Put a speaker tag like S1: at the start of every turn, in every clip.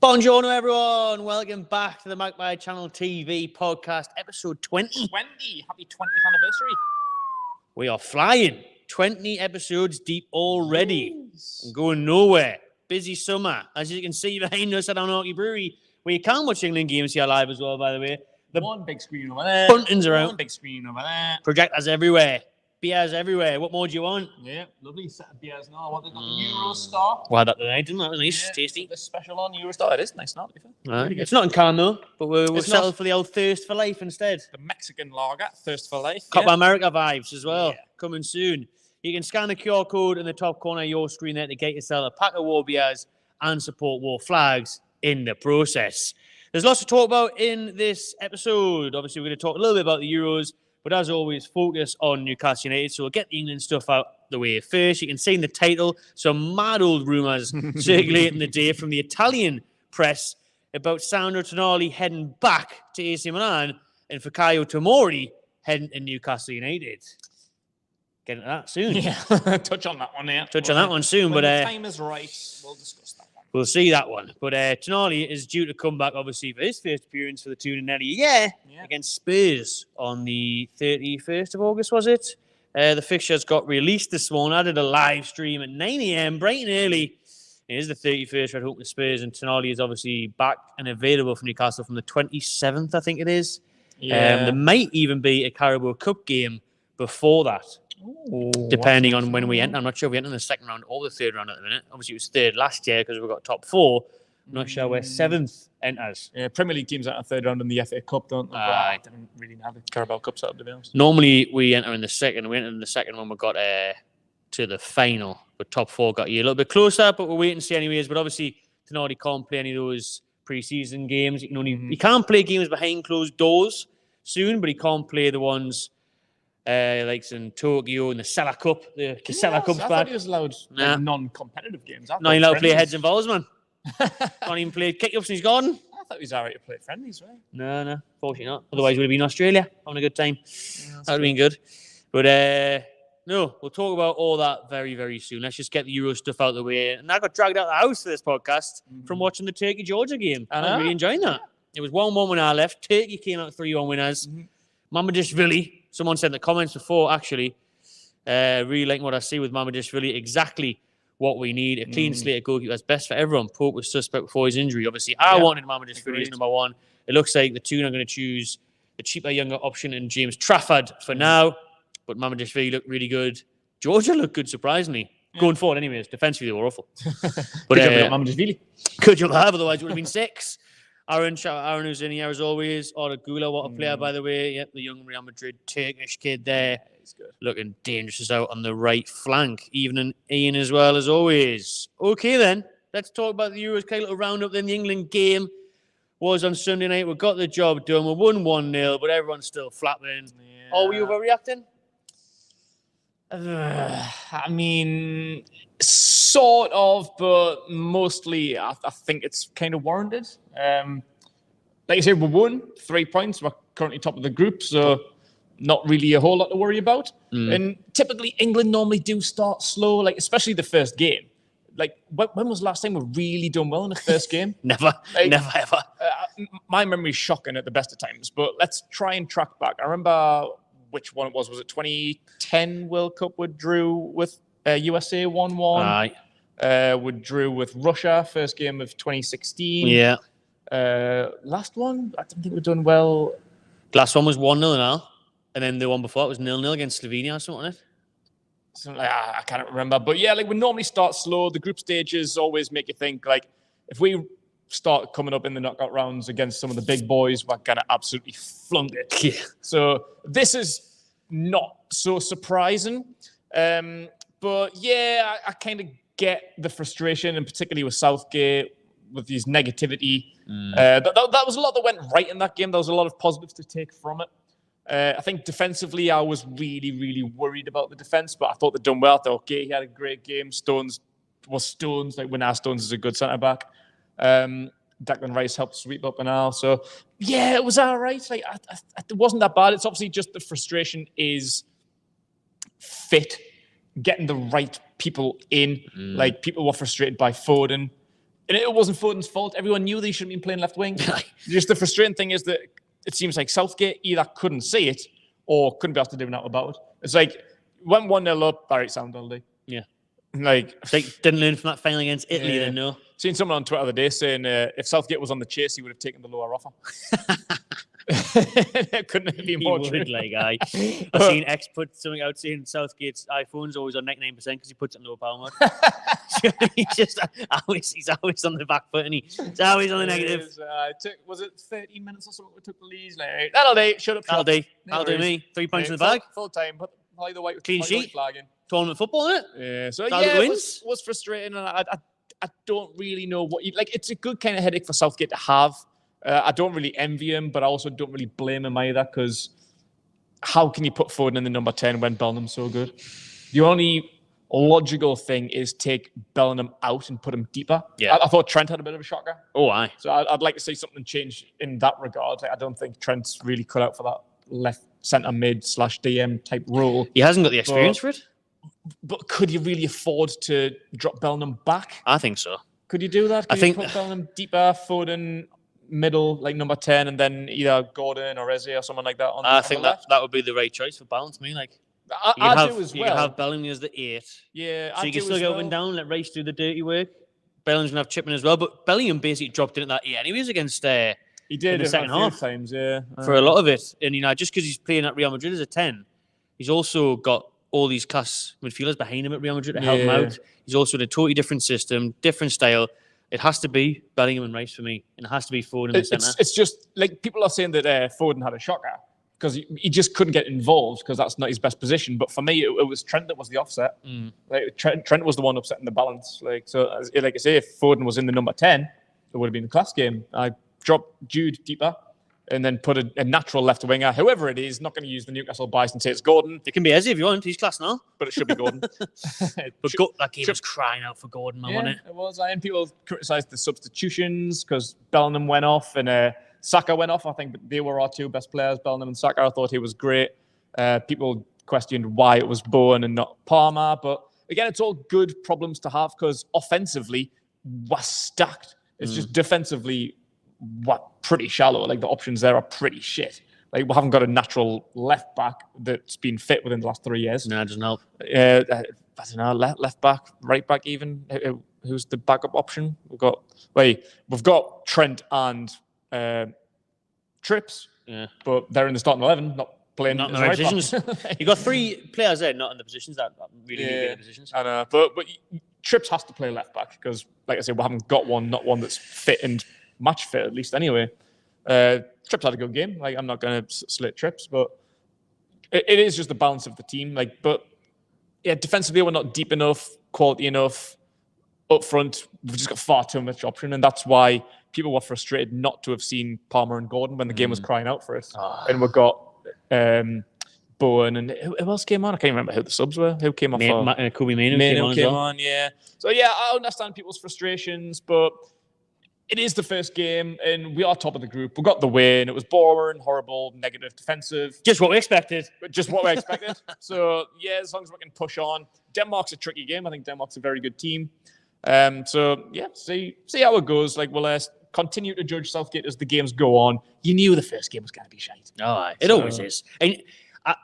S1: Buongiorno, everyone. Welcome back to the Magpie Channel TV podcast, episode 20.
S2: Happy 20th anniversary.
S1: We are flying. 20 episodes deep already. And going nowhere. Busy summer. As you can see behind us at Anarchy Brewery, where you can watch England games here live as well, by the way. The
S2: one big screen over there.
S1: Buntings are out.
S2: One big screen over there.
S1: Projectors everywhere. Beers everywhere. What more do you want?
S2: Yeah, lovely set of beers now. What, they've got the Eurostar.
S1: Well, that tonight, didn't it? That was nice,
S2: Yeah,
S1: tasty.
S2: The special on Eurostar. It is nice now, to be fair.
S1: Really it's not in can though, but we'll settle for the old Thirst for Life instead.
S2: The Mexican lager, Thirst for Life.
S1: Copa America vibes as well, coming soon. You can scan the QR code in the top corner of your screen there to get yourself a pack of war beers and support war flags in the process. There's lots to talk about in this episode. Obviously, we're going to talk a little bit about the Euros, but as always, focus on Newcastle United. So we'll get the England stuff out the way first. You can see in the title some mad old rumours circulating the day from the Italian press about Sandro Tonali heading back to AC Milan and Fikayo Tomori heading to Newcastle United. Get into that soon.
S2: Yeah, touch on that one, yeah.
S1: Touch on that one soon.
S2: When
S1: but
S2: the time is right, we'll discuss that one.
S1: We'll see that one. But Tonali is due to come back, obviously, for his first appearance for the Toon in nearly a year against Spurs on the 31st of August, was it? The fixtures got released this morning. I did a live stream at 9 a.m, bright and early. It is the 31st Red Hope to Spurs, and Tonali is obviously back and available for Newcastle from the 27th, I think it is.
S2: Yeah.
S1: There might even be a Carabao Cup game before that.
S2: Ooh,
S1: depending on when we enter. I'm not sure if we enter in the second round or the third round at the minute. Obviously, it was third last year because we got top four. I'm not sure where seventh enters.
S2: Yeah, Premier League teams enter third round in the FA Cup, don't they? I didn't really have the Carabao Cup set up, to be honest.
S1: Normally, we enter in the second. We enter in the second when we got to the final. But top four got you a little bit closer, but we'll wait and see anyways. But obviously, Tonali can't play any of those pre-season games. He can only he can't play games behind closed doors soon, but he can't play the ones like in Tokyo and the Sella Cup. The Sella Cup's
S2: I
S1: bad.
S2: thought he was allowed non-competitive games.
S1: No, he's allowed to play heads and balls, man. Can't even play kick-ups in his garden.
S2: I thought he was alright to play friendlies, right?
S1: No, fortunately not. Otherwise, we'd have been in Australia having a good time.
S2: Yeah,
S1: that would have been good. But no, we'll talk about all that very, very soon. Let's just get the Euro stuff out of the way. And I got dragged out of the house for this podcast from watching the Turkey-Georgia game. I was really enjoying that. It was 1-1 when I left. Turkey came out 3-1 winners. Managerial, someone said in the comments before, actually, really liking what I see with Managerial. Exactly what we need. A clean slate of goalkeepers. Best for everyone. Pope was suspect before his injury. Obviously, I wanted Managerial as number one. It looks like the Toon are going to choose the cheaper, younger option in James Trafford for now. But Managerial looked really good. Georgia looked good, surprisingly. Going forward, anyways. Defensively, they were awful. But could you have? Otherwise, it would have been 6. Aaron, who's in here as always. Or Gula, what a player, by the way. Yep, the young Real Madrid Turkish kid there.
S2: Yeah, he's good. Looking
S1: dangerous out on the right flank. Even an Ian as well, as always. Okay, then. Let's talk about the Euros. Kind of little roundup. Then the England game was on Sunday night. We got the job done. We won 1-0, but everyone's still flapping. Yeah. Oh, were you overreacting?
S2: I mean, sort of, but mostly I think it's kind of warranted. Like I said, we won 3 points. We're currently top of the group, so not really a whole lot to worry about. And typically, England normally do start slow, like especially the first game. Like, when was the last time we really done well in the first game?
S1: Never ever.
S2: My memory's shocking at the best of times, but let's try and track back. I remember which one it was. Was it 2010 World Cup? We drew with USA 1-1. We drew with Russia, first game of 2016.
S1: Yeah.
S2: Last one, I don't think we've done well.
S1: Last one was 1-0 now. And then the one before it was 0-0 against Slovenia or something, wasn't it?
S2: Something like, I can't remember. But yeah, like we normally start slow. The group stages always make you think, like, if we start coming up in the knockout rounds against some of the big boys, we're going to absolutely flunk it.
S1: Yeah.
S2: So this is not so surprising. But yeah, I kind of get the frustration, and particularly with Southgate, with his negativity. That was a lot that went right in that game. There was a lot of positives to take from it. I think defensively, I was really, really worried about the defense, but I thought they'd done well. I thought, okay, he had a great game. Stones. Like, Winar Stones is a good centre-back. Declan Rice helped sweep up and all. So, yeah, it was all right. Like, it wasn't that bad. It's obviously just the frustration is fit, getting the right people in. Like, people were frustrated by Foden. And it wasn't Foden's fault. Everyone knew they shouldn't be playing left wing. Just the frustrating thing is that it seems like Southgate either couldn't see it or couldn't be asked to do nothing about it. It's like, went 1-0 up, Barry sound all day.
S1: Yeah.
S2: Like,
S1: it's like, didn't learn from that final against Italy then, no?
S2: Seen someone on Twitter the other day saying if Southgate was on the chase, he would have taken the lower offer. Couldn't be more true.
S1: I've seen X put something out saying Southgate's iPhone's always on 99% because he puts it in low power mode. he's always on the back foot, and he's always on the negative.
S2: Was it 13 minutes or something we took the lead? Like, that'll do. Shut up.
S1: That'll do me. 3 points in the bag.
S2: Full time. Put the white
S1: clean sheet.
S2: Flag in.
S1: Tournament football, isn't it?
S2: Yeah. So it was frustrating, and I don't really know what like. It's a good kind of headache for Southgate to have. I don't really envy him, but I also don't really blame him either, because how can you put Foden in the number 10 when Bellingham so good? The only logical thing is take Bellingham out and put him deeper.
S1: Yeah.
S2: I thought Trent had a bit of a shocker.
S1: Oh, aye.
S2: So I'd like to see something change in that regard. I don't think Trent's really cut out for that left centre mid / DM type role.
S1: He hasn't got the experience for it.
S2: But could you really afford to drop Bellingham back?
S1: I think so.
S2: Could you do that?
S1: I think
S2: put Bellingham deeper, Foden middle, like number 10, and then either Gordon or Eze or someone like that.
S1: I think that would be the right choice for balance. Me, like
S2: I do as well.
S1: You can have Bellingham as the 8.
S2: Yeah,
S1: so you can still get up and down, let Rice do the dirty work. Bellingham's gonna have Chipman as well, but Bellingham basically dropped in at that 8 anyways against.
S2: He did
S1: in the second half
S2: times,
S1: for a lot of it, and just because he's playing at Real Madrid as a 10, he's also got all these class midfielders behind him at Real Madrid to help him out. He's also in a totally different system, different style. It has to be Bellingham and Rice for me, and it has to be Foden in the centre.
S2: It's just like people are saying that Foden had a shocker because he just couldn't get involved because that's not his best position. But for me, it was Trent that was the offset. Like Trent was the one upsetting the balance. Like I say, if Foden was in the number 10, it would have been a class game. I dropped Jude deeper and then put a natural left winger, whoever it is. Not going to use the Newcastle bias and say it's Gordon.
S1: It can be Eze if you want. He's class now.
S2: But it should be Gordon.
S1: That game was crying out for Gordon, man, wasn't it?
S2: It was. And people criticised the substitutions because Bellingham went off and Saka went off. I think they were our 2 best players, Bellingham and Saka. I thought he was great. People questioned why it was Bowen and not Palmer. But again, it's all good problems to have because offensively, we're stacked. It's just defensively, pretty shallow. Like the options there are pretty shit. Like we haven't got a natural left back that's been fit within the last 3 years.
S1: No, it doesn't help.
S2: I don't know, left back, right back, even. Who's the backup option? We've got Trent and Trips.
S1: Yeah,
S2: but they're in the starting 11, not playing.
S1: Not in the right positions. You got 3 players there, not in the positions that really need to be in the positions.
S2: I know, but Trips has to play left back because, like I said, we haven't got not one that's fit and match fit at least. Anyway, Trips had a good game. Like I'm not going to slit Trips, but it is just the balance of the team. Like, but yeah, defensively we're not deep enough, quality enough. Up front, we've just got far too much option, and that's why people were frustrated not to have seen Palmer and Gordon when the game was crying out for us. And we've got Bowen and who else came on? I can't remember who the subs were. Who came off?
S1: Kobe Mainu came on.
S2: Yeah. So yeah, I understand people's frustrations, but it is the first game, and we are top of the group. We got the win. It was boring, horrible, negative, defensive.
S1: Just what we expected.
S2: So yeah, as long as we can push on. Denmark's a tricky game. I think Denmark's a very good team. So yeah, see how it goes. Like we'll continue to judge Southgate as the games go on. You knew the first game was going to be shite.
S1: It always is. And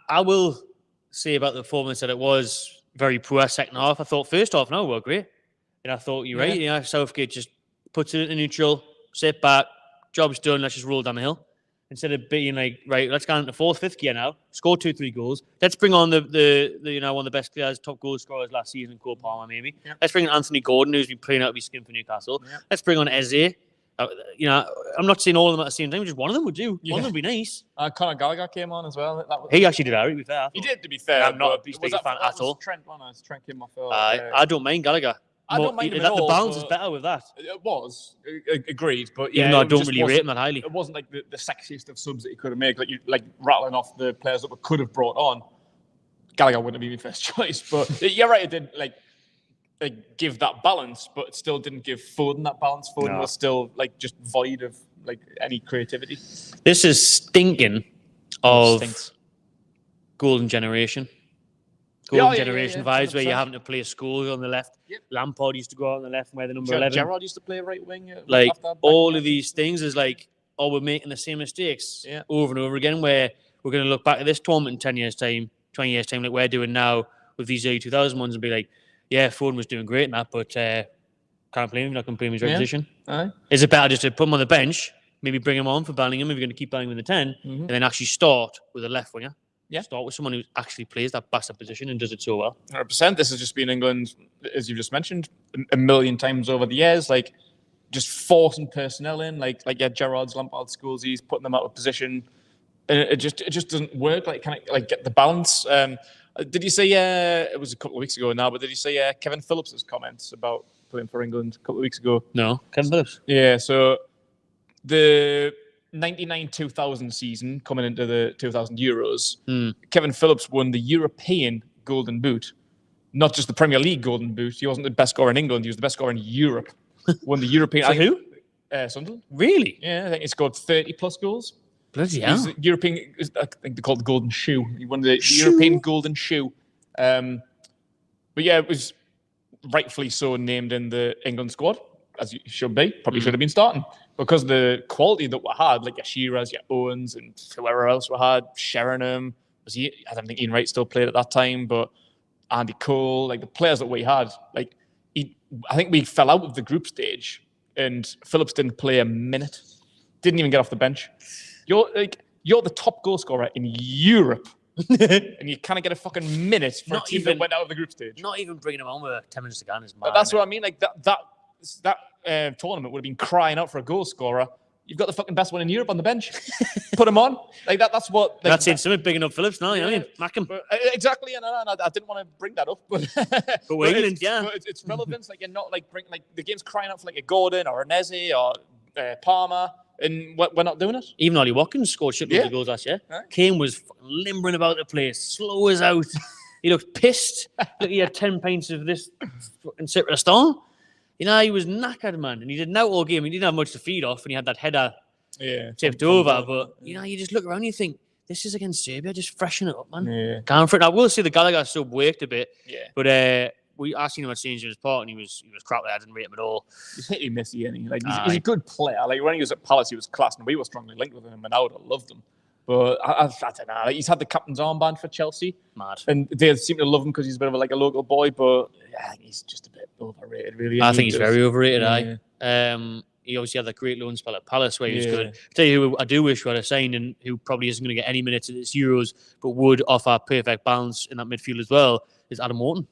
S1: I will say about the performance that it was very poor second half. I thought first half, no, we were great. And I thought you're right. You know, Southgate just puts it into neutral, sit back, job's done, let's just roll down the hill. Instead of being like, right, let's go into 4th, 5th gear now, score 2-3 goals. Let's bring on the one of the best players, top goal scorers last season, Cole Palmer maybe. Yeah. Let's bring in Anthony Gordon, who's been playing out of his skin for Newcastle. Yeah. Let's bring on Eze. I'm not saying all of them at the same time, just one of them would do. Yeah. One of them would be nice.
S2: Conor Gallagher came on as well.
S1: He actually did alright, to be fair.
S2: He did, to be fair.
S1: I'm not a big fan at all.
S2: Trent came off.
S1: I don't mind Gallagher.
S2: I don't mind him at all.
S1: The balance is better with that.
S2: It was. Agreed. But
S1: yeah, I don't really rate him that highly.
S2: It wasn't like the sexiest of subs that he could have made. Like rattling off the players that we could have brought on. Gallagher wouldn't have been my first choice. But you're right, it did give that balance, but it still didn't give Foden that balance. Foden was still just void of any creativity.
S1: This is stinking of golden generation. Golden generation vibes where you're having to play Scholes on the left.
S2: Yep.
S1: Lampard used to go out on the left and wear the number 11.
S2: Jarrod used to play right wing.
S1: Like, all of these things is like, oh, we're making the same mistakes over and over again, where we're going to look back at this tournament in 10 years' time, 20 years' time, like we're doing now with these early 2000 ones, and be like, yeah, Foden was doing great in that, but can't blame him, not going to blame his reputation. Is it better just to put him on the bench, maybe bring him on for Bellingham if you're going to keep Bellingham in the 10, and then actually start with a left winger? Start with someone who actually plays that bastard position and does it so well.
S2: 100%. This has just been England, as you just mentioned, a million times over the years. Like, just forcing personnel in, Jarrod's, Lampard's, Scholes, he's putting them out of position, and it just doesn't work. Like, can I get the balance? Did you see? It was a couple of weeks ago now, but did you see Kevin Phillips's comments about playing for England a couple of weeks ago?
S1: No, Kevin Phillips.
S2: Yeah, so the 99-2000 season coming into the 2000 Euros, Kevin Phillips won the European Golden Boot, not just the Premier League Golden Boot. He wasn't the best scorer in England; he was the best scorer in Europe. Won the European.
S1: For who?
S2: Sunderland.
S1: Really?
S2: Yeah, I think he scored 30+ goals.
S1: Bloody hell!
S2: European. I think they called it the Golden Shoe. He won the European Golden Shoe. But yeah, it was rightfully so named in the England squad, as you should be. Probably should have been starting, because the quality that we had, like your Shearers, your Owens, and whoever else we had, Sheringham. I don't think Ian Wright still played at that time, but Andy Cole, like the players that we had, like I think we fell out of the group stage, and Phillips didn't play a minute. Didn't even get off the bench. You're the top goal scorer in Europe, and you can't get a fucking minute for a team that went out of the group stage.
S1: Not even bringing him on with 10 minutes to go is mad.
S2: But that's what I mean. Like that tournament would have been crying out for a goal scorer. You've got the fucking best one in Europe on the bench. Put him on. Like that. That's what. Like,
S1: that's something big enough, Phillips. Now, you know what I mean? Mack him.
S2: Exactly. And I didn't want to bring that up, but
S1: England,
S2: it's relevance. Like, you're not like the game's crying out for like a Gordon or a Nezi or Palmer, and we're not doing it.
S1: Even Ollie Watkins scored shitloads of goals last year. Kane was limbering about the place, slow as out. He looked pissed. Look, he had 10 pints of this fucking Citra Stone. You know, he was knackered, man. And he didn't out all game. He didn't have much to feed off, and he had that header tipped over. But, you know, you just look around and you think, this is against Serbia. Just freshen it up, man.
S2: Yeah.
S1: Going for it. I will say the Gallagher sub worked a bit.
S2: Yeah.
S1: But I seen him at St. James's Park, and he was crap. I didn't rate him at all.
S2: He's hit and missy, isn't he? Like, he's a good player. Like, when he was at Palace, he was class, and we were strongly linked with him, and I would have loved him. But I don't know. Like, he's had the captain's armband for Chelsea.
S1: Mad.
S2: And they seem to love him because he's a bit of a local boy, but yeah, he's just a bit overrated, really.
S1: I think he's very overrated, he obviously had that great loan spell at Palace where he was good. I'll tell you who I do wish we had a signed, and who probably isn't going to get any minutes at this Euros, but would offer perfect balance in that midfield as well, is Adam Wharton.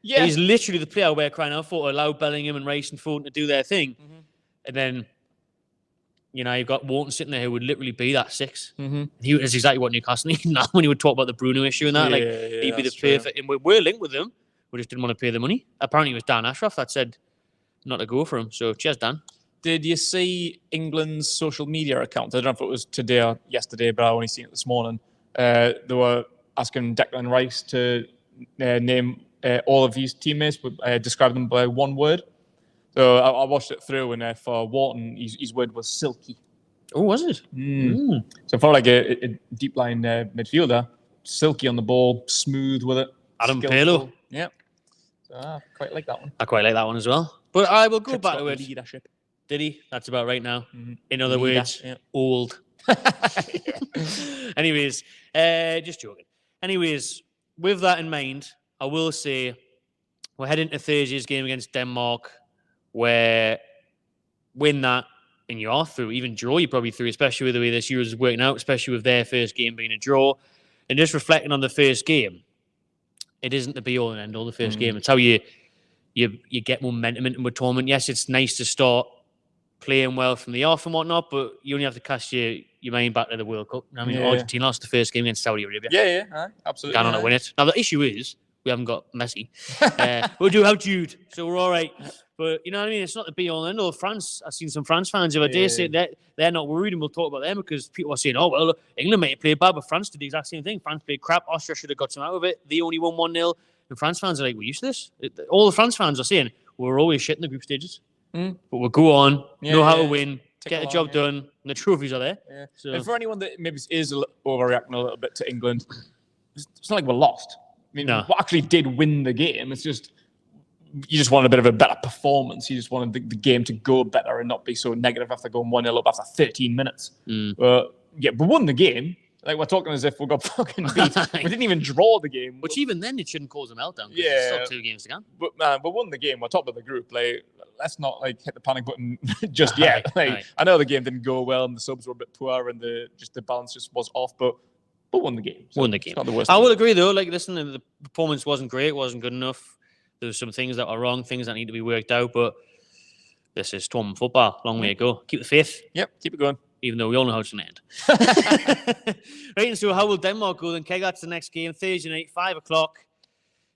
S1: Yeah. He's literally the player we're crying out for, to allow Bellingham and Rice and Foden to do their thing. And then, you know, you've got Wharton sitting there who would literally be that 6. He is exactly what Newcastle need now when he would talk about the Bruno issue and that. He'd be the perfect. And we're linked with him. We just didn't want to pay the money. Apparently, it was Dan Ashraff that said not to go for him. So, cheers, Dan.
S2: Did you see England's social media account? I don't know if it was today or yesterday, but I only seen it this morning. They were asking Declan Rice to name all of his teammates, but describe them by one word. So I watched it through, and for Wharton, his word was silky.
S1: Oh, was it?
S2: So for like a deep line midfielder, silky on the ball, smooth with it.
S1: Adam Palo.
S2: Yeah. So I quite like that one.
S1: I quite like that one as well. But I will go back to it.
S2: Leadership.
S1: Did he? That's about right now. In other words, old. Anyways, just joking. Anyways, with that in mind, I will say we're heading to Thursday's game against Denmark, where win that and you are through. Even draw, you're probably through, especially with the way this Euros is working out, especially with their first game being a draw. And just reflecting on the first game, it isn't the be-all and end-all, the first game. It's how you get momentum into a tournament. Yes, it's nice to start playing well from the off and whatnot, but you only have to cast your mind back to the World Cup. I mean, Argentina lost the first game against Saudi Arabia.
S2: Yeah, absolutely.
S1: Gone on to win it. Now, the issue is we haven't got Messi. We do have Jude, so we're all right. But, you know what I mean? It's not the be-all and end-all. France, I've seen some France fans the other day say that they're not worried, and we'll talk about them because people are saying, oh, well, England might have played bad, but France did the exact same thing. France played crap. Austria should have got some out of it. They only won 1-0. And France fans are like, we're used to this. All the France fans are saying, we're always shit in the group stages. But we'll go on, know how to win, get the job done, and the trophies are there.
S2: Yeah.
S1: So.
S2: And for anyone that maybe is overreacting a little bit to England, it's not like we're lost. mean, what actually did win the game? It's just you just wanted a bit of a better performance. You just wanted the game to go better and not be so negative after going 1-0 up after 13 minutes. But we won the game. Like, we're talking as if we got fucking beat. We didn't even draw the game.
S1: Which even then, it shouldn't cause a meltdown. Yeah. There's still 2 games to go.
S2: But man, we won the game. We're top of the group. Like, let's not hit the panic button just yet. I know the game didn't go well and the subs were a bit poor and the balance just was off, but won the game.
S1: So won the game.
S2: It's not the worst.
S1: I will agree though. Like, listen, the performance wasn't great. Wasn't good enough. There was some things that are wrong, things that need to be worked out. But this is tournament football. Long way to go. Keep the faith.
S2: Yep. Keep it going.
S1: Even though we all know how it's going to end. Right, and so how will Denmark go then? Okay, that's the next game, Thursday night, 5 o'clock.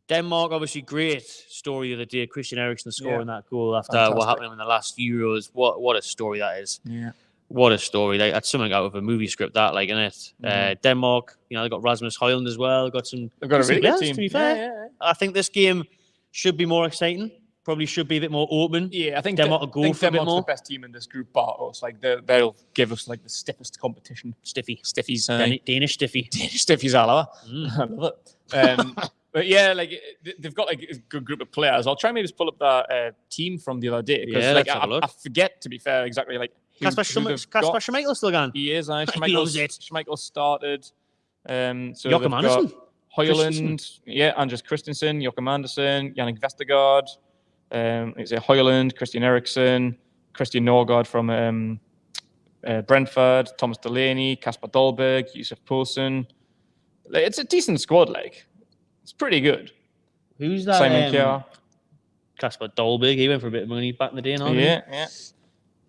S1: Denmark, obviously, great story the other day. Christian Eriksen scoring that goal after what happened in the last few Euros. What a story that is. Yeah. What a story. Like, that's something out of a movie script, that, like, isn't it? Denmark, they got Rasmus Højlund as well. They've got a really good team. To be fair. Yeah. I think this game should be more exciting. Probably should be a bit more open. Yeah, I think Denmark will go for a bit more. The best team in this group, bar us. Like, they'll give us like the stiffest competition. Stiffies. Danish stiffy. Danish stiffies, I love it. But yeah, like, they've got like a good group of players. I'll try maybe just pull up that team from the other day. Yeah, like, I forget, to be fair, exactly like Kasper Schmeichel still gone. He is. Schmeichel started. So Joachim Andersen. Højlund, Anders Christensen, Joachim Andersen, Jannik Vestergaard. It's Højlund, Christian Eriksen, Christian Norgard from Brentford, Thomas Delaney, Kasper Dolberg, Yusuf Poulsen. Like, it's a decent squad. Like, it's pretty good. Who's that? Simon Kjær. Kasper Dolberg. He went for a bit of money back in the day, and all. Yeah.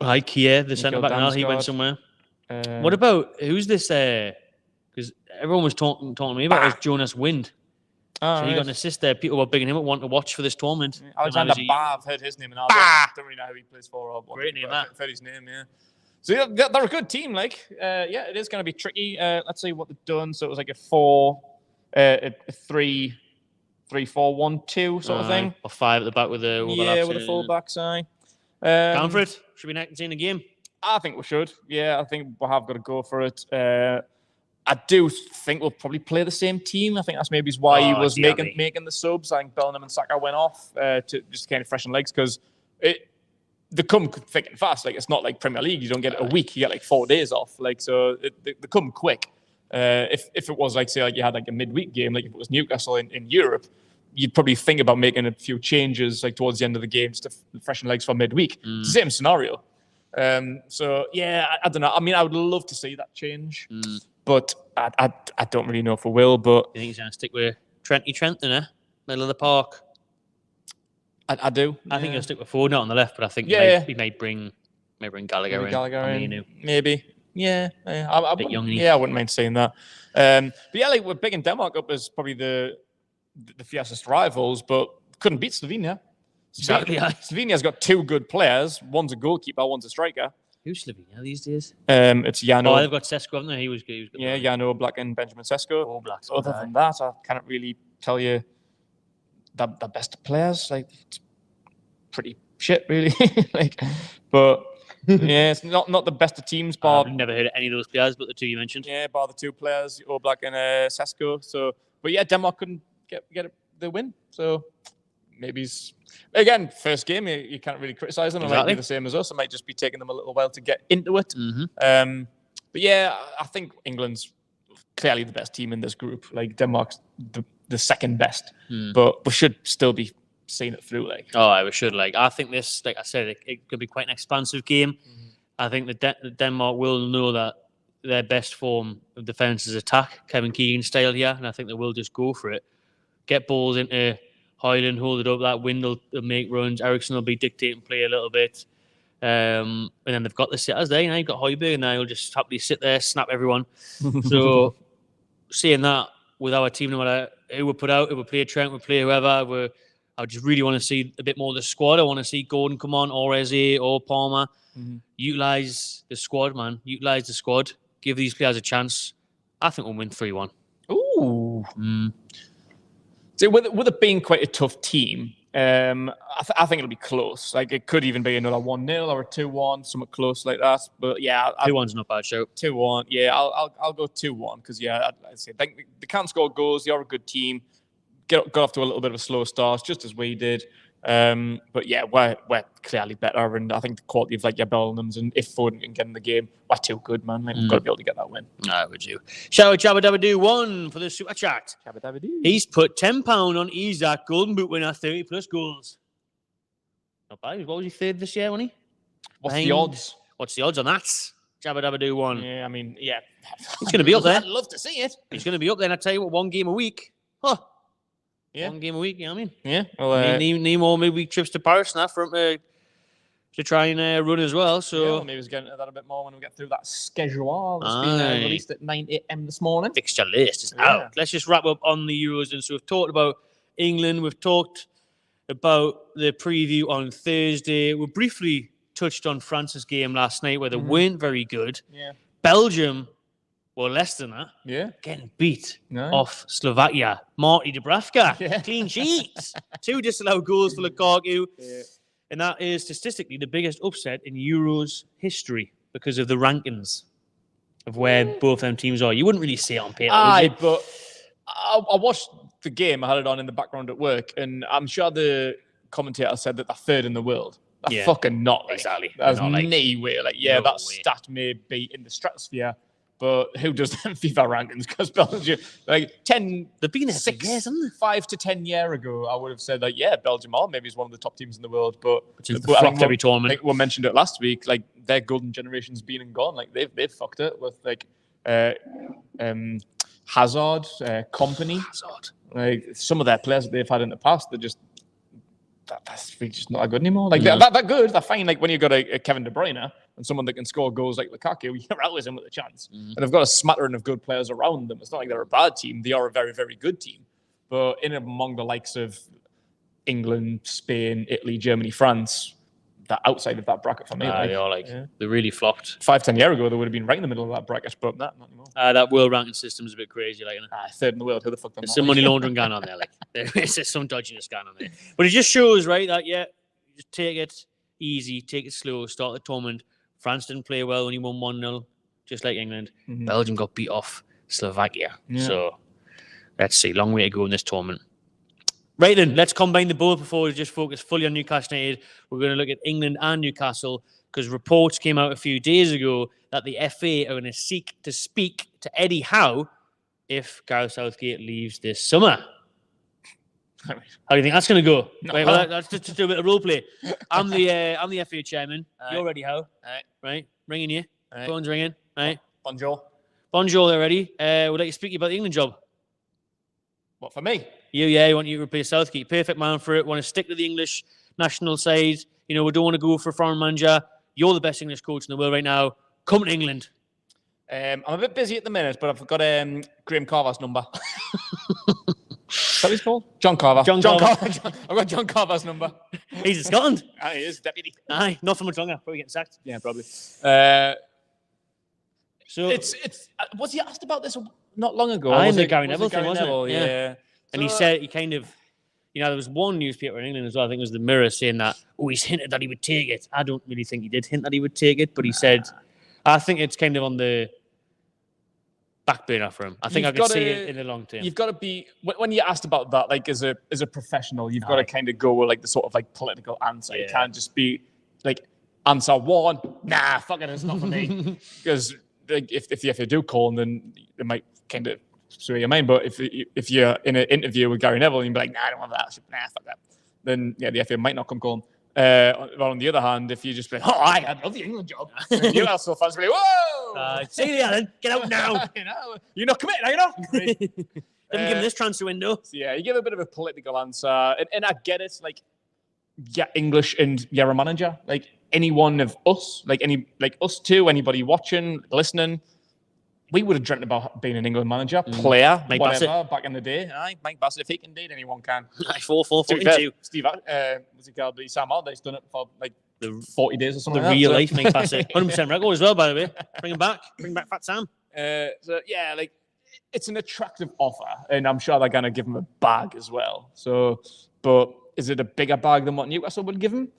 S1: Right, Kjær, the centre back now. He went somewhere. What about who's this? Because everyone was talking to me about was Jonas Wind. So he got an assist there. People were bigging him up, wanting to watch for this tournament. Alexander Barr, I've heard his name, and I don't really know who he plays for. Or great name, that. I've heard his name, yeah. So yeah, they're a good team. Like, it is going to be tricky. Let's see what they've done. So it was like a 3-4-1-2 sort of thing. Or 5 at the back with the with the full back side. Down for it. Should we next in the game? I think we should. Yeah, I think we have got to go for it. I do think we'll probably play the same team. I think that's maybe why he was making the subs. I think Bellingham and Saka went off to just kind of freshen legs because they come thick and fast. Like, it's not like Premier League. You don't get a week. You get like 4 days off. Like, so they come quick. If it was like, say, like you had like a midweek game, like if it was Newcastle in Europe, you'd probably think about making a few changes like towards the end of the game just to freshen legs for midweek. It's the same scenario. So yeah, I don't know. I mean, I would love to see that change. But I don't really know if we will. But you think he's going to stick with Trent, middle of the park? I do. I think he'll stick with forward, not on the left. But I think he may bring Gallagher in. Maybe. Yeah. I wouldn't mind saying that. But yeah, like, we're big in Denmark up as probably the fiercest rivals, but couldn't beat Slovenia. Exactly. Slovenia's got 2 good players. One's a goalkeeper, one's a striker. Who's Slovenia these days? It's Jano. They've got Sesko, haven't they? He was good. Yeah, Jano, Black, and Benjamin Sesko. Other than that, I can't really tell you the best players. Like, it's pretty shit, really. But yeah, it's not the best of teams. Bar I've never heard of any of those players, but the 2 you mentioned. Yeah, bar the 2 players, Black and Sesko. So, but yeah, Denmark couldn't get the win. So maybe again, first game, you can't really criticise them. It might be the same as us. It might just be taking them a little while to get into it. But yeah, I think England's clearly the best team in this group. Like, Denmark's the second best, but we should still be seeing it through. Like, we should. Like, I think this, like I said, it could be quite an expansive game. I think that Denmark will know that their best form of defence is attack, Kevin Keegan style here, and I think they will just go for it, get balls into Højlund, hold it up. That Wind will make runs. Eriksen will be dictating play a little bit. And then they've got the sitters there. You've got Højbjerg, and they'll just happily sit there, snap everyone. So, seeing that with our team, no matter who we put out, if we play Trent, we play whoever, I just really want to see a bit more of the squad. I want to see Gordon come on, or Eze, or Palmer. Utilise the squad, man. Utilise the squad. Give these players a chance. I think we'll win 3-1. Ooh. So with it being quite a tough team, I think it'll be close. Like, it could even be another 1-0 or a 2-1, something close like that. But yeah, 2-1's not a bad show. 2-1, yeah, I'll go 2-1 because I think they can't score goals. They are a good team.
S2: got off to a little bit of a slow start, just as we did. But yeah, we're clearly better, and I think the quality of like your Bellinghams and if Foden can get in the game, we're too good, man. Like we've got to be able to get that win.
S1: I would you. Shout out Jabba Dabba Doo 1 for the super chat.
S2: Jabba Dabba Doo.
S1: He's put £10 on Isaac, Golden Boot winner, 30 plus goals. Not bad. What was he third this year, wasn't he?
S2: What's the odds?
S1: What's the odds on that? Jabba Dabba Doo 1.
S2: Yeah, I mean, yeah.
S1: He's going to be up there.
S2: I'd love to see it.
S1: He's going to be up there, and I tell you what, 1 game a week. Huh.
S2: Yeah.
S1: 1 game a week, you know what I mean?
S2: Yeah. Well,
S1: need more maybe trips to Paris and that for him to try and run as well. So
S2: yeah, maybe we'll get into that a bit more when we get through that schedule that's been released at 9 a.m. this morning.
S1: Fixture list is out. Let's just wrap up on the Euros. And so we've talked about England. We've talked about the preview on Thursday. We briefly touched on France's game last night where they weren't very good.
S2: Yeah.
S1: Belgium were less than that.
S2: Yeah.
S1: Getting beat off Slovakia. Marty Dubravka.
S2: Yeah.
S1: Clean sheets. 2 disallowed goals for Lukaku.
S2: Yeah.
S1: And that is statistically the biggest upset in Euros history because of the rankings of where both them teams are. You wouldn't really see it on paper, would you?
S2: But I watched the game. I had it on in the background at work, and I'm sure the commentator said that they're third in the world. They're fucking not. Like,
S1: exactly.
S2: There's no way. Like, yeah,
S1: No
S2: that
S1: way.
S2: stat may be in the stratosphere, but who does them FIFA rankings? Because Belgium, like 10,
S1: they've been there for years, haven't they?
S2: 5 to 10 years ago, I would have said like, yeah, Belgium are maybe is one of the top teams in the world, but
S1: flopped every tournament.
S2: Like we mentioned it last week, like their golden generation's been and gone. Like they've fucked it with like Hazard, Company.
S1: Hazard.
S2: Like some of their players that they've had in the past, they're just that's really just not good anymore. Like they're good, they're fine. Like when you've got a Kevin De Bruyne and someone that can score goals like Lukaku, you're always in with a chance. And they've got a smattering of good players around them. It's not like they're a bad team. They are a very, very good team. But in among the likes of England, Spain, Italy, Germany, France, they're outside of that bracket for me.
S1: They are they really flopped.
S2: 5-10 years ago, they would have been right in the middle of that bracket, but not anymore.
S1: That world ranking system is a bit crazy, like.
S2: Third in the world. Who the fuck?
S1: There's some money laundering going on there, like. There's some dodginess going on there. But it just shows, right, that you just take it easy, take it slow, start the tournament. France didn't play well when he won 1-0, just like England. Belgium got beat off Slovakia. Yeah. So let's see, long way to go in this tournament. Right then, let's combine the both before we just focus fully on Newcastle United. We're going to look at England and Newcastle because reports came out a few days ago that the FA are going to seek to speak to Eddie Howe if Gareth Southgate leaves this summer. How do you think that's going to go?
S2: No.
S1: Right, well, let's just do a bit of role play. I'm the FA chairman. You're ready, Howe? Right, ringing you. Phone's ringing. Right.
S2: Bonjour.
S1: Bonjour, they're ready. We'll let you speak about the England job.
S2: What, for me?
S1: I want you to replace Southgate. Perfect man for it. Want to stick to the English national side. You know, we don't want to go for a foreign manager. You're the best English coach in the world right now. Come to England.
S2: I'm a bit busy at the minute, but I've got Graham Carver's number. Is that what he's called? John Carver. John Carver. I've got John Carver's number.
S1: He's in Scotland.
S2: He is, deputy.
S1: Aye, not for much longer. Probably getting sacked.
S2: Yeah, probably.
S1: So
S2: it's was he asked about this not long ago?
S1: I the Gary Neville thing, wasn't it?
S2: Yeah.
S1: And he said he kind of, there was one newspaper in England as well, I think it was the Mirror, saying that, he's hinted that he would take it. I don't really think he did hint that he would take it, but he said, I think it's kind of on the back burner for him. I think I can see it in the long term.
S2: You've got to be, when you're asked about that, like as a professional, you've got to kind of go with like the sort of like political answer. You can't just be like, answer one, nah, fuck it, it's not for me. Because like, if the FA do call, then they might kind of sway your mind. But if you're in an interview with Gary Neville and you be like, nah, I don't want that, nah, fuck that, then the FA might not come calling. On the other hand, if you just be like, I love the England job, Newcastle fans be like, whoa!
S1: See you there, then. Get out now.
S2: You're not committed, are you not?
S1: Didn't give him this transfer window.
S2: So yeah, you give a bit of a political answer, and I get it. Like, yeah, English and you're a manager. Like any one of us, like us two, anybody watching, listening, we would have dreamt about being an England manager, player,
S1: Mike
S2: whatever,
S1: Bassett.
S2: Back in the day. Aye, Mike Bassett, if he can do it, anyone can.
S1: 4-4-42.
S2: Steve, what's it called? Sam Allardyce's done it for like 40 days or something.
S1: The real life Mike Bassett. 100% record as well, by the way. Bring him back. Bring back Fat Sam.
S2: So yeah, like it's an attractive offer, and I'm sure they're going to give him a bag as well. So, but is it a bigger bag than what Newcastle would give him?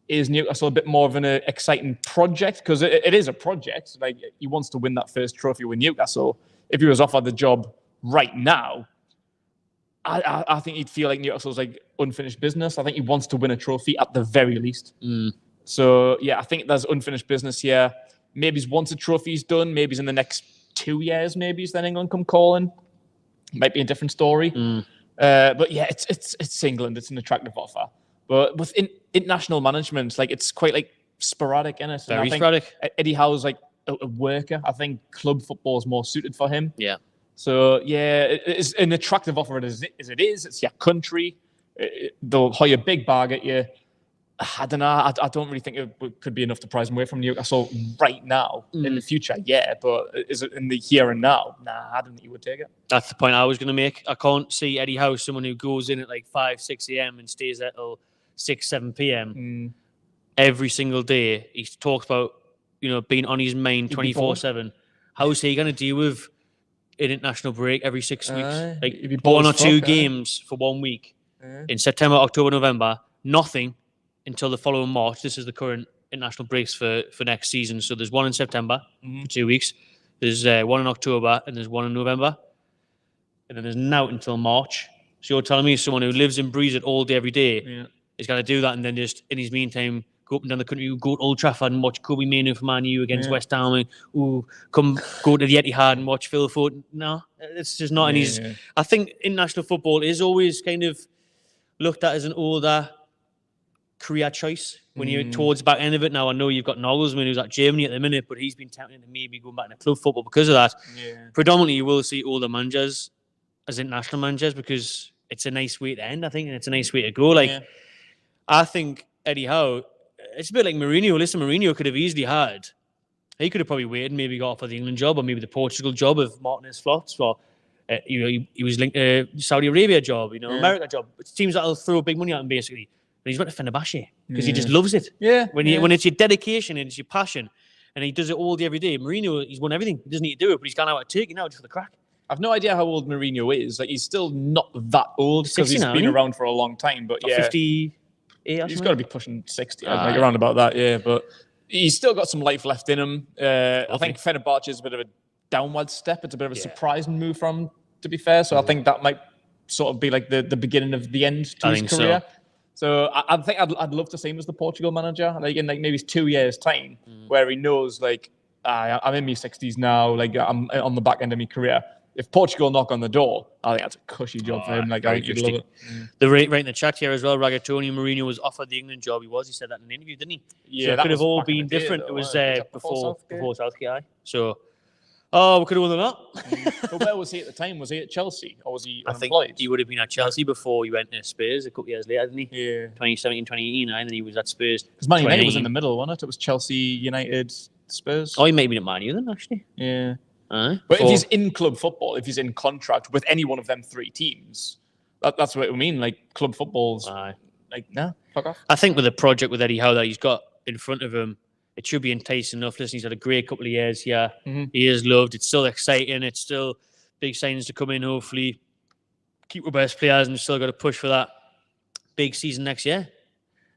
S2: Is Newcastle a bit more of an exciting project? Because it is a project. Like, he wants to win that first trophy with Newcastle. If he was offered the job right now, I think he'd feel like Newcastle's like unfinished business. I think he wants to win a trophy at the very least. So yeah, I think there's unfinished business here. Maybe once a trophy's done, maybe in the next 2 years, maybe then England come calling. Might be a different story. But yeah, it's England. It's an attractive offer. But with international management, like it's quite like sporadic, isn't it?
S1: Very sporadic.
S2: Eddie Howe's like a worker. I think club football is more suited for him.
S1: Yeah.
S2: So yeah, it's an attractive offer as it is. It's your country. They'll hire a big bag at you. I don't know. I don't really think it could be enough to prize him away from Newcastle right now. In the future, yeah, but is it in the here and now? Nah, I don't think he would take it.
S1: That's the point I was going to make. I can't see Eddie Howe, someone who goes in at like 5, 6 a.m. and stays there till 6, 7 p.m. Every single day. He talks about being on his mind 24/7. How's he going to deal with an international break every 6 weeks? Like 1 or 2 games for 1 week in September, October, November. Nothing until the following March. This is the current international breaks for next season. So there's one in September for 2 weeks. There's one in October and there's one in November. And then there's now until March. So you're telling me someone who lives and breathes it all day, every day is going to do that and then just in his meantime go up and down the country, go to Old Trafford and watch Kobe Mainoo for Man U against West Ham and go to the Etihad and watch Phil Foden. No, it's just not in his... I think international football is always kind of looked at as an older career choice when you're towards the back end of it. Now I know you've got Nagelsmann who's at Germany at the minute, but he's been tempted to maybe going back into club football because of that. Predominantly you will see older managers as international managers because it's a nice way to end, I think, and it's a nice way to go. I think Eddie Howe, it's a bit like Mourinho. Listen, Mourinho could have easily he could have probably waited and maybe got offered the England job or maybe the Portugal job if Martinez flops, or he was linked to Saudi Arabia job, America job. It's teams that'll throw big money at him basically. But he's went to Fenerbahce because he just loves it. When it's your dedication and it's your passion, and he does it all day, every day. Mourinho, he's won everything. He doesn't need to do it, but he's gone out at Turkey now just for the crack.
S2: I've no idea how old Mourinho is. Like he's still not that old because he's been around for a long time. But
S1: 58.
S2: He's got to be pushing 60, like around about that. Yeah, but he's still got some life left in him. I think Fenerbahce is a bit of a downward step. It's a bit of a surprising move from him, to be fair. So I think that might sort of be like the beginning of the end to his career. So I think I'd love to see him as the Portugal manager, like in like maybe 2 years' time, where he knows like I'm in my 60s now, like I'm on the back end of my career. If Portugal knock on the door, I think that's a cushy job for him. Like I think he'd love it.
S1: The right in the chat here as well, Ragatoni Mourinho was offered the England job. He said that in an interview, didn't he?
S2: Yeah,
S1: so it could have all been different. It was before Southgate. So, we could have won that.
S2: But where was he at the time? Was he at Chelsea or was he unemployed?
S1: I think he would have been at Chelsea before he went to Spurs a couple of years later, didn't he? Yeah. 2017, 2018, and then he was at Spurs.
S2: Because Man United was in the middle, wasn't it? It was Chelsea, United, Spurs.
S1: Oh, he may have been at Man U then, actually.
S2: Yeah. But if he's in club football, if he's in contract with any one of them 3 teams, that's what I mean. Like club football's like, nah, fuck off.
S1: I think with the project with Eddie Howe that he's got in front of him, it should be enticing enough. Listen, he's had a great couple of years here. He is loved. It's still exciting. It's still big signings to come in, hopefully. Keep the best players and still got to push for that big season next year.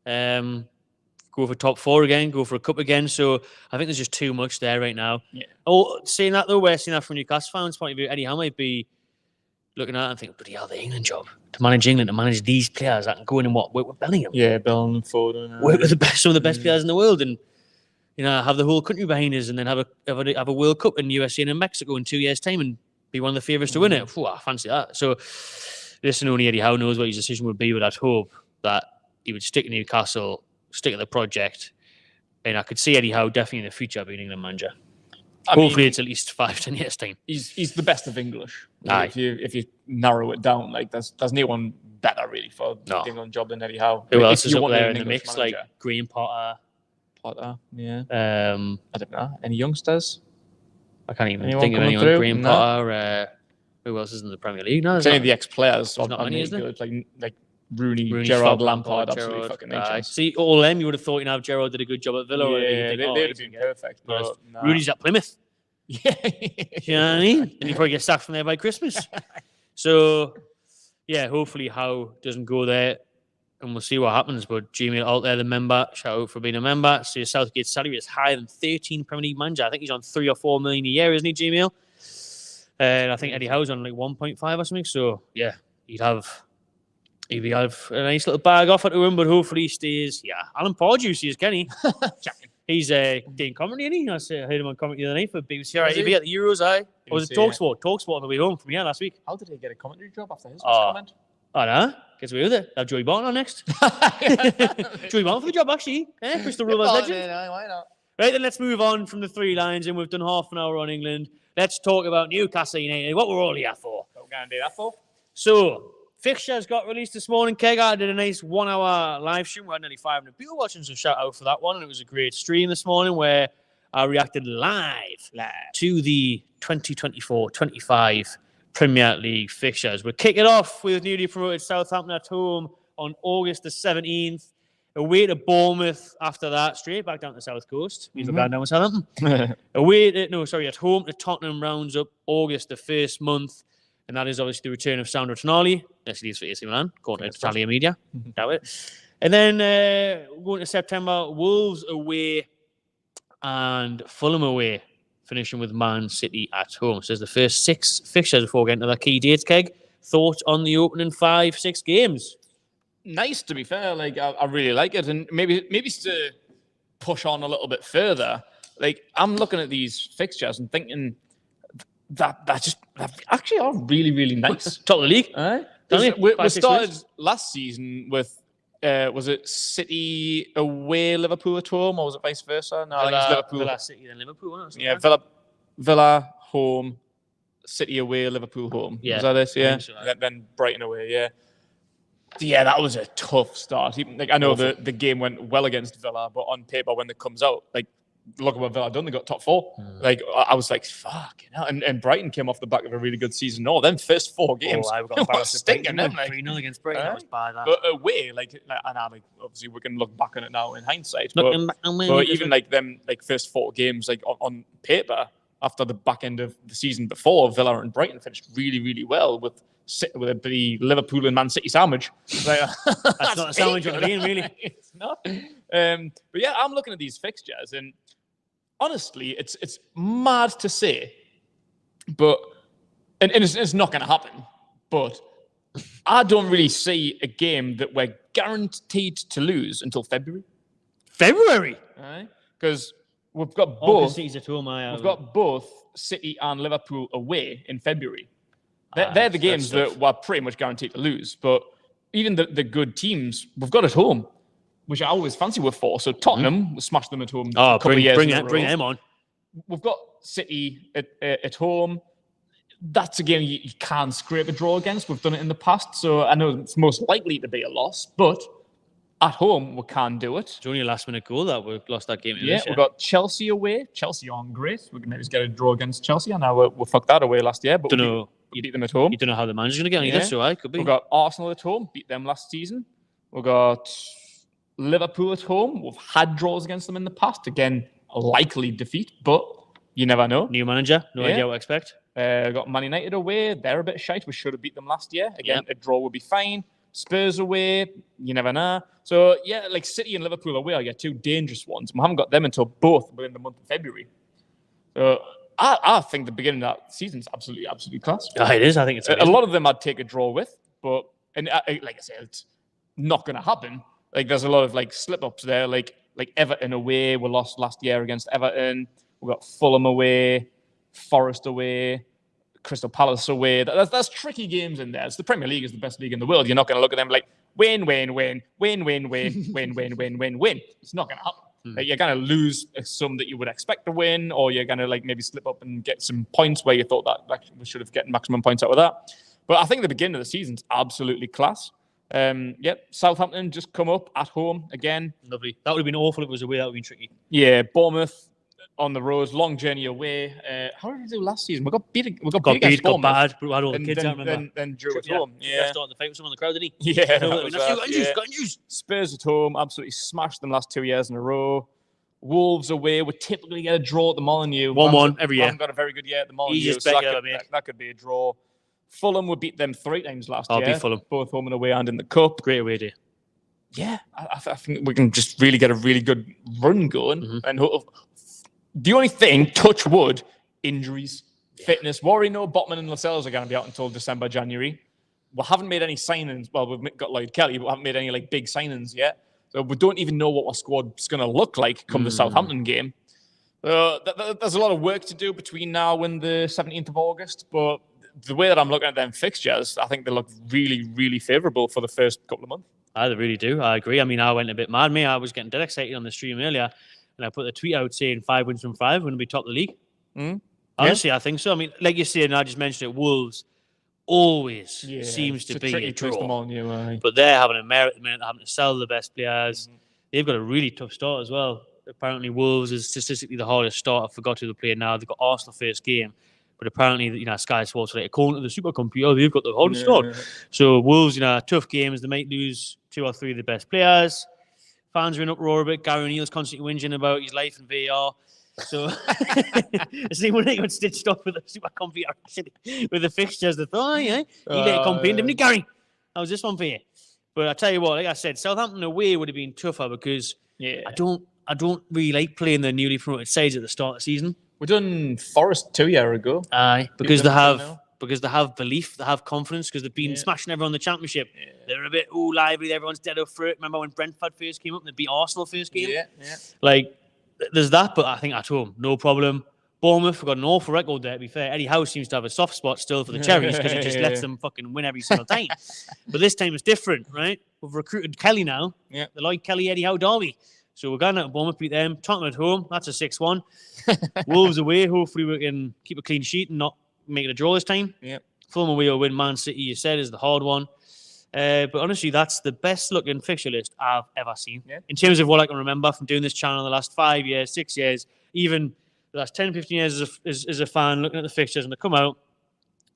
S1: Go for top 4 again, go for a cup again. So I think there's just too much there right now. Yeah. Oh, saying that though, we're seeing that from Newcastle fans' point of view. Eddie Howe might be looking at it and thinking, bloody hell, the England job. To manage England, to manage these players that can go in and work with Bellingham.
S2: Yeah, Bellingham, Foden.
S1: Work with some of the best players in the world and have the whole country behind us and then have a World Cup in USA and in Mexico in 2 years' time and be one of the favourites to win it. Ooh, I fancy that. So listen, only Eddie Howe knows what his decision would be, but I'd hope that he would stick to Newcastle, stick to the project, and I could see Eddie Howe definitely in the future being England manager. Hopefully it's at least 5-10 years time.
S2: He's the best of English. Like, if you narrow it down, like there's no one better really for the England job than Eddie Howe.
S1: Who else is up there in the mix? Manager. Like Graham Potter.
S2: Yeah. I don't know. Any youngsters?
S1: I can't even think of anyone. Graham Potter. Who else is in the Premier League? No,
S2: any of the ex-players.
S1: There's not many, isn't there?
S2: Like Rooney, Jarrod, Lampard, absolutely fucking
S1: see, all them, you would have thought, Jarrod did a good job at Villa.
S2: Yeah, they would have been perfect. But
S1: Rooney's at Plymouth.
S2: Yeah.
S1: You know what I mean? And he probably gets sacked from there by Christmas. So, yeah, hopefully Howe doesn't go there and we'll see what happens. But Gmail out there, the member, shout out for being a member. So Southgate's salary is higher than 13 Premier League manager. I think he's on 3 or 4 million a year, isn't he, Gmail? And I think Eddie Howe's on like 1.5 or something. So, yeah. he'd have a nice little bag offer to him, but hopefully he stays. Yeah, Alan Pardew is Kenny. He's doing commentary, isn't he? I heard him on commentary the other night for BBC TV at the Euros. Or was it Talksport? Talksport on the way home from here last week.
S2: How did he get a commentary job after his first comment?
S1: I know. Gets away with it. Have Joey Barton on next. Joey Barton for the job, actually. Crystal Rovers legend.
S2: Why not?
S1: Right, then let's move on from the three lines, and we've done half an hour on England. Let's talk about Newcastle United. What we're all here for.
S2: What we're going to do that for?
S1: So, Fixtures got released this morning. Keg, I did a nice 1 hour live stream. We had nearly 500 people watching, so shout out for that one. And it was a great stream this morning where I reacted live to the 2024-25 Premier League fixtures. We'll kick it off with newly promoted Southampton at home on August the 17th. Away to Bournemouth after that, straight back down to the South Coast. Means we're going down with Southampton. At home to Tottenham rounds up August the first month. And that is obviously the return of Sandro Tonali. Yes, it is for AC Milan, according to Italian media. Doubt it. And then going to September, Wolves away and Fulham away, finishing with Man City at home. So there's the first 6 fixtures before getting to the key dates, Keg. Thoughts on the opening 5-6 games?
S2: Nice, to be fair. Like I really like it, and maybe to push on a little bit further. Like I'm looking at these fixtures and thinking that actually are really, really nice.
S1: Top of the league.
S2: We started last season with was it City away, Liverpool at home, or was it vice versa? No, I think it's Liverpool.
S1: Villa, City, then Liverpool. Wasn't it?
S2: Yeah, Villa home, City away, Liverpool home.
S1: Yeah,
S2: was that it? Yeah,
S1: so.
S2: Then Brighton away. Yeah. Yeah, that was a tough start. I know the game went well against Villa, but on paper, when it comes out, look at what Villa done. They got top 4. I was like, fuck, and Brighton came off the back of a really good season. No, then first 4 games, stinking, didn't they?
S1: 3-0 against Brighton. That was bad.
S2: But away, obviously we can look back on it now in hindsight. But even them first 4 games, on paper, after the back end of the season before, Villa and Brighton finished really, really well with the Liverpool and Man City sandwich. That's
S1: not a sandwich on being, really.
S2: It's not. But yeah, I'm looking at these fixtures, and honestly, it's mad to say, but and it's not going to happen. But I don't really see a game that we're guaranteed to lose until February.
S1: February,
S2: because we've got both.
S1: We've
S2: got both City and Liverpool away in February. They're the games that we're pretty much guaranteed to lose. But even the good teams, we've got at home, which I always fancy we're for. So Tottenham, we smashed them at home.
S1: Bring them on.
S2: We've got City at home. That's a game you can't scrape a draw against. We've done it in the past. So I know it's most likely to be a loss. But at home, we can do it.
S1: It's only a last-minute goal that we lost that game.
S2: Yeah, we've got Chelsea away. Chelsea aren't great. We can maybe get a draw against Chelsea. I know we fucked that away last year. But we beat them at home.
S1: You don't know how the manager's going to get on either, so I could be.
S2: We've got Arsenal at home. Beat them last season. We've got Liverpool at home. We've had draws against them in the past. Again, a likely defeat, but you never know.
S1: New manager. No idea what to expect.
S2: We've got Man United away. They're a bit shite. We should have beat them last year. Again, a draw would be fine. Spurs away. You never know. So, yeah, City and Liverpool away are 2 dangerous ones. We haven't got them until both within the month of February. So, I think the beginning of that season is absolutely class.
S1: Yeah, it is. I think it's
S2: amazing. A lot of them I'd take a draw with, but like I said, it's not going to happen. There's a lot of slip-ups there. Like Everton away, we lost last year against Everton. We've got Fulham away, Forest away, Crystal Palace away. That's tricky games in there. It's the Premier League is the best league in the world. You're not going to look at them win, win, win, win, win, win, win, win, win, win, win. It's not going to happen. You're going to lose some that you would expect to win, or you're going to maybe slip up and get some points where you thought that we should have gotten maximum points out of that. But I think the beginning of the season's absolutely class. Southampton just come up at home again.
S1: Lovely. That would have been awful if it was away. That would have been tricky.
S2: Yeah, Bournemouth on the road, long journey away. How did we do last season? We got beat against Bournemouth.
S1: Got bad, but we had all the kids out, remember?
S2: Then drew at home. Yeah.
S1: Started the fight with someone in the crowd, didn't
S2: he? Yeah.
S1: Got news.
S2: Spurs at home, absolutely smashed them last 2 years in a row. Wolves away, we typically get a draw at the Molineux.
S1: 1-1 every year.
S2: We haven't got a very good year at the Molineux, so that could be a draw. Fulham would beat them 3 times last year.
S1: Beat Fulham.
S2: Both home and away and in the Cup.
S1: Great away day.
S2: Yeah, I think we can just really get a really good run going. And the only thing, touch wood, injuries, fitness. Worry no Botman and Lascelles are going to be out until December, January. we haven't made any signings. Well, we've got Lloyd Kelly, but we haven't made any like big signings yet. So we don't even know what our squad's going to look like come the Southampton game. There's a lot of work to do between now and the 17th of August, but the way that I'm looking at them fixtures, I think they look really, really favourable for the first couple of months.
S1: They really do. I agree. I mean, I went a bit mad. I was getting dead excited on the stream earlier, and I put a tweet out saying 5 wins from 5, we're going to be top of the league. Honestly, I think so. I mean, like you said, and I just mentioned it, Wolves always seems to be a draw. But they're having a merit at the minute. They're having to sell the best players. They've got a really tough start as well. Apparently, Wolves is statistically the hardest start. I forgot who they're playing now. They've got Arsenal first game. But apparently, Sky Sports, according to the supercomputer, they've got the hardest start. So Wolves, tough games. They might lose 2 or 3 of the best players. Fans are in uproar a bit. Gary O'Neill's constantly whinging about his life in VAR. So it's when they got stitched up with the supercomputer with the fixtures. They thought, you let it complain, didn't you, Gary? How was this one for you? But I tell you what, like I said, Southampton away would have been tougher because I don't really like playing the newly promoted sides at the start of the season.
S2: We done Forest 2 years ago.
S1: Because they have belief, they have confidence, because they've been smashing everyone in the Championship. They're a bit lively, everyone's dead up for it. Remember when Brentford first came up and they beat Arsenal first game? There's that, but I think at home, no problem. Bournemouth have got an awful record there, to be fair. Eddie Howe seems to have a soft spot still for the Cherries because he just lets them fucking win every single time. But this time it's different, right? We've recruited Kelly now. The Lloyd Kelly, Eddie Howe derby. So we're going out to Bournemouth, beat them. Tottenham at home, that's a 6-1. Wolves away, hopefully we can keep a clean sheet and not make it a draw this time. Fulham away will win. Man City, you said, is the hard one. But honestly, that's the best looking fixture list I've ever seen. In terms of what I can remember from doing this channel the last 5 years, 6 years, even the last 10, 15 years as a fan looking at the fixtures and they come out,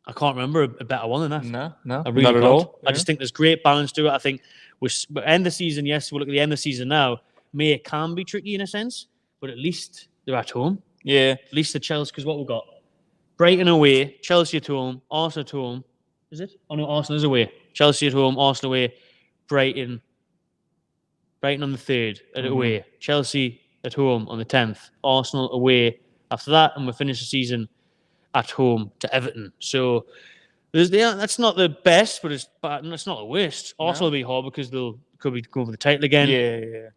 S1: I can't remember a better one than that.
S2: No,
S1: I really
S2: not at all.
S1: I just think there's great balance to it. I think we'll end the season, we'll look at the end of the season now. May it can be tricky in a sense, but at least they're at home. At least the Chelsea, because what we've got, Brighton away, Chelsea at home, Arsenal at home. Is it? Oh no, Arsenal is away. Chelsea at home, Arsenal away, Brighton on the 3rd away, Chelsea at home on the 10th, Arsenal away after that, and we'll finish the season at home to Everton. So that's not the best, but it's not the worst. Arsenal will be hard because could be going for the title again.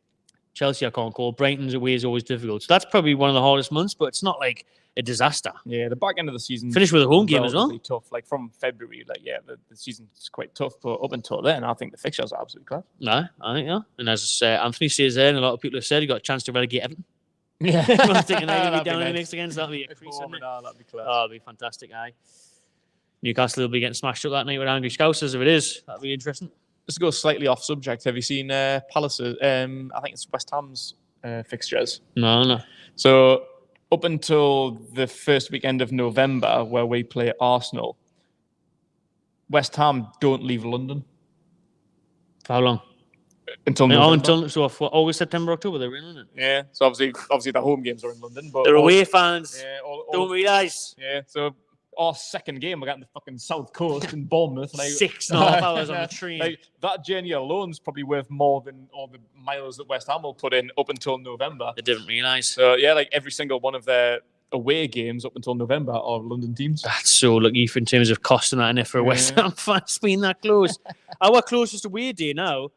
S1: Chelsea I can't call. Brighton's away is always difficult. So that's probably one of the hardest months, but it's not like a disaster.
S2: The back end of the season.
S1: Finish with a home game as well.
S2: Tough. Like from February, the season's quite tough, but up until then, I think the fixtures are absolutely class.
S1: I think, And as Anthony says there, and a lot of people have said, he got a chance to relegate Everton.
S2: I'm
S1: thinking they'll be down in the mix again, so that'll be a crease, wouldn't it?
S2: That'd be class.
S1: That'll be fantastic, Newcastle will be getting smashed up that night with angry Scousers if it is. That'll be interesting.
S2: Just to go slightly off subject, have you seen Palace's? I think it's West Ham's fixtures.
S1: No.
S2: So up until the first weekend of November, where we play Arsenal, West Ham don't leave London.
S1: For how long?
S2: Until November.
S1: For August, September, October, they're in, isn't it?
S2: So obviously the home games are in London, but
S1: they're away fans. Don't realise.
S2: So our second game, we're getting the fucking South Coast in Bournemouth.
S1: 6.5 hours on the train.
S2: That journey alone is probably worth more than all the miles that West Ham will put in up until November.
S1: They didn't realise.
S2: So every single one of their away games up until November are London teams.
S1: That's so lucky in terms of costing that, and for a West Ham fan being that close. Our closest away day now,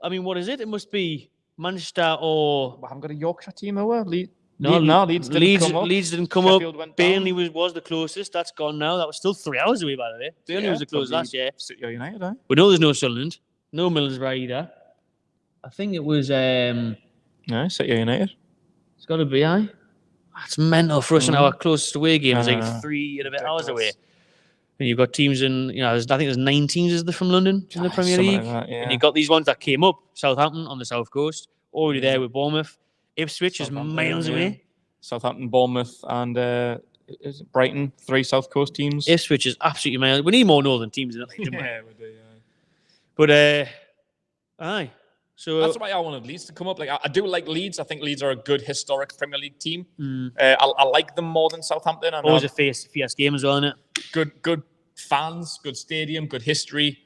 S1: I mean, what is it? It must be Manchester or...
S2: We haven't got a Yorkshire team over. Leeds
S1: didn't come up. Burnley was the closest. That's gone now. That was still 3 hours away, by the way. Burnley was the closest last year.
S2: City or United, eh?
S1: We know there's no Sunderland. No Middlesbrough either. I think it was...
S2: No, City or United.
S1: It's got to be, That's mental for us in our closest away game. It's like 3 and a bit hours away. And you've got teams in, I think there's 9 teams from London in the Premier League.
S2: Like that,
S1: and you've got these ones that came up, Southampton on the South Coast, already there with Bournemouth. Ipswich is miles away.
S2: Southampton, Bournemouth, and is it Brighton, 3 South Coast teams.
S1: Ipswich is absolutely miles. We need more northern teams in it.
S2: We do,
S1: But, aye. So
S2: that's why I wanted Leeds to come up. I do like Leeds. I think Leeds are a good historic Premier League team. I like them more than Southampton.
S1: Always a fierce game as well, isn't it?
S2: Good fans, good stadium, good history,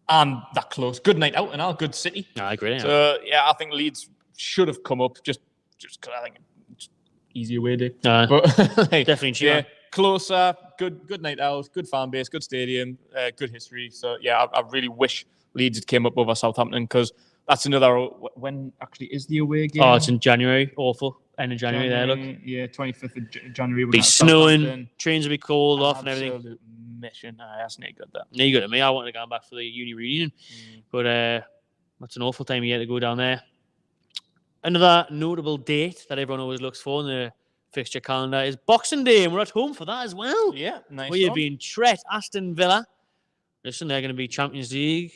S2: and that close. Good night out and all. Good city.
S1: I agree.
S2: So I think Leeds should have come up just because I think it's easy away day.
S1: But definitely cheaper.
S2: Closer, good night out, good fan base, good stadium, good history. So yeah, I really wish Leeds had came up over Southampton because that's another. When actually is the away game?
S1: Oh, it's in January. Awful. End of January there, look.
S2: Yeah, 25th of January.
S1: Be snowing, trains will be cold off and everything.
S2: Absolute mission. That's not good, that.
S1: No, you got to me. I wanted to go back for the uni reunion. But that's an awful time of year to go down there. Another notable date that everyone always looks for in the fixture calendar is Boxing Day, and we're at home for that as well.
S2: Yeah, nice.
S1: We have been Tret, Aston Villa. Listen, they're going to be Champions League.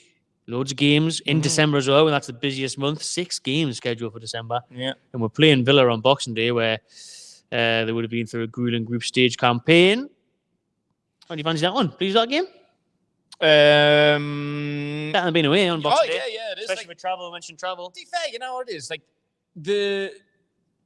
S1: Loads of games in December as well, and that's the busiest month. 6 games scheduled for December.
S2: Yeah.
S1: And we're playing Villa on Boxing Day, where they would have been through a grueling group stage campaign. How do you fancy that one? Please, that game? That hasn't been away on Boxing Day.
S2: Yeah, it is.
S1: Especially with travel. I mentioned travel.
S2: To be fair, you know what it is? Like, the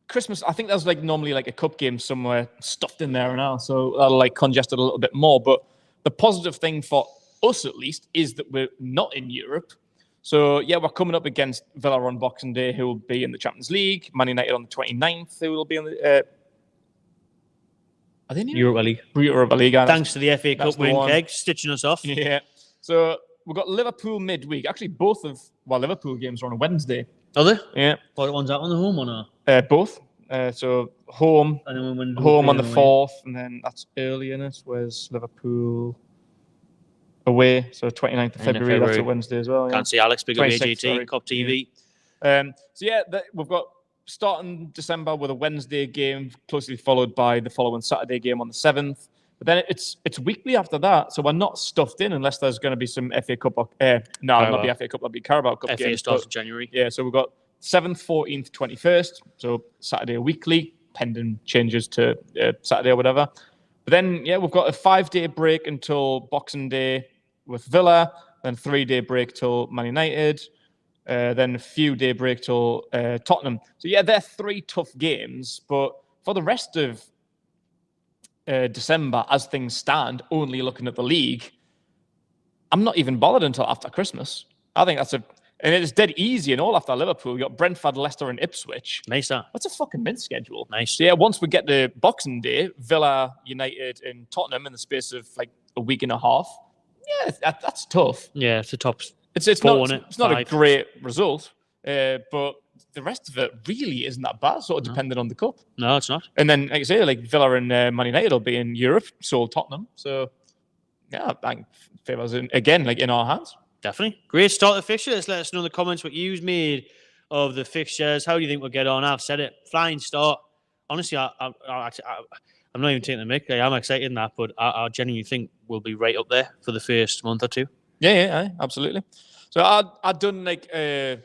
S2: Christmas, I think there's like normally like a cup game somewhere stuffed in there now, so that'll like congest it a little bit more. But the positive thing for us, at least, is that we're not in Europe. So, yeah, we're coming up against Villa on Boxing Day, who will be in the Champions League. Man United on the 29th, who will be on the... are they in
S1: Europa League.
S2: Europa League.
S1: Thanks to the FA Cup win, Keg, stitching us off.
S2: Yeah. So, we've got Liverpool midweek. Actually, both of Liverpool games are on a Wednesday.
S1: Are they?
S2: Yeah.
S1: What one's that on the home or not?
S2: Both. So, home
S1: and then
S2: home on the 4th, and then that's early in it. Where's Liverpool... away, so 29th of February, that's a Wednesday as well. Yeah.
S1: Can't see Alex, big up AJT,
S2: sorry.
S1: Cop TV.
S2: So yeah, we've got starting December with a Wednesday game, closely followed by the following Saturday game on the 7th. But then it's weekly after that, so we're not stuffed in unless there's going to be some FA Cup. Not the FA Cup, that'll be Carabao Cup
S1: FA starts in January.
S2: Yeah, so we've got 7th, 14th, 21st, so Saturday weekly, pending changes to Saturday or whatever. But then, yeah, we've got a 5-day break until Boxing Day with Villa, then 3-day break till Man United, then a few-day break till Tottenham. So, yeah, they're 3 tough games, but for the rest of December, as things stand, only looking at the league, I'm not even bothered until after Christmas. I think and it's dead easy and all after Liverpool. We've got Brentford, Leicester and Ipswich.
S1: Nice, that.
S2: That's a fucking mint schedule.
S1: Nice.
S2: So, yeah, once we get to Boxing Day, Villa, United and Tottenham in the space of like a week and a half, yeah, that's tough.
S1: Yeah, it's the top.
S2: It's not a great result, but the rest of it really isn't that bad. Sort of depending on the cup.
S1: No, it's not.
S2: And then, like I say, like Villa and Man United will be in Europe, so Tottenham. So yeah, I think favours again like in our hands.
S1: Definitely great start to the fixtures. Let us know in the comments what you've made of the fixtures. How do you think we'll get on? I've said it, flying start. Honestly, I'm not even taking the mic. I'm excited in that, but I genuinely think we'll be right up there for the first month or two.
S2: Yeah, absolutely. So I'd done like a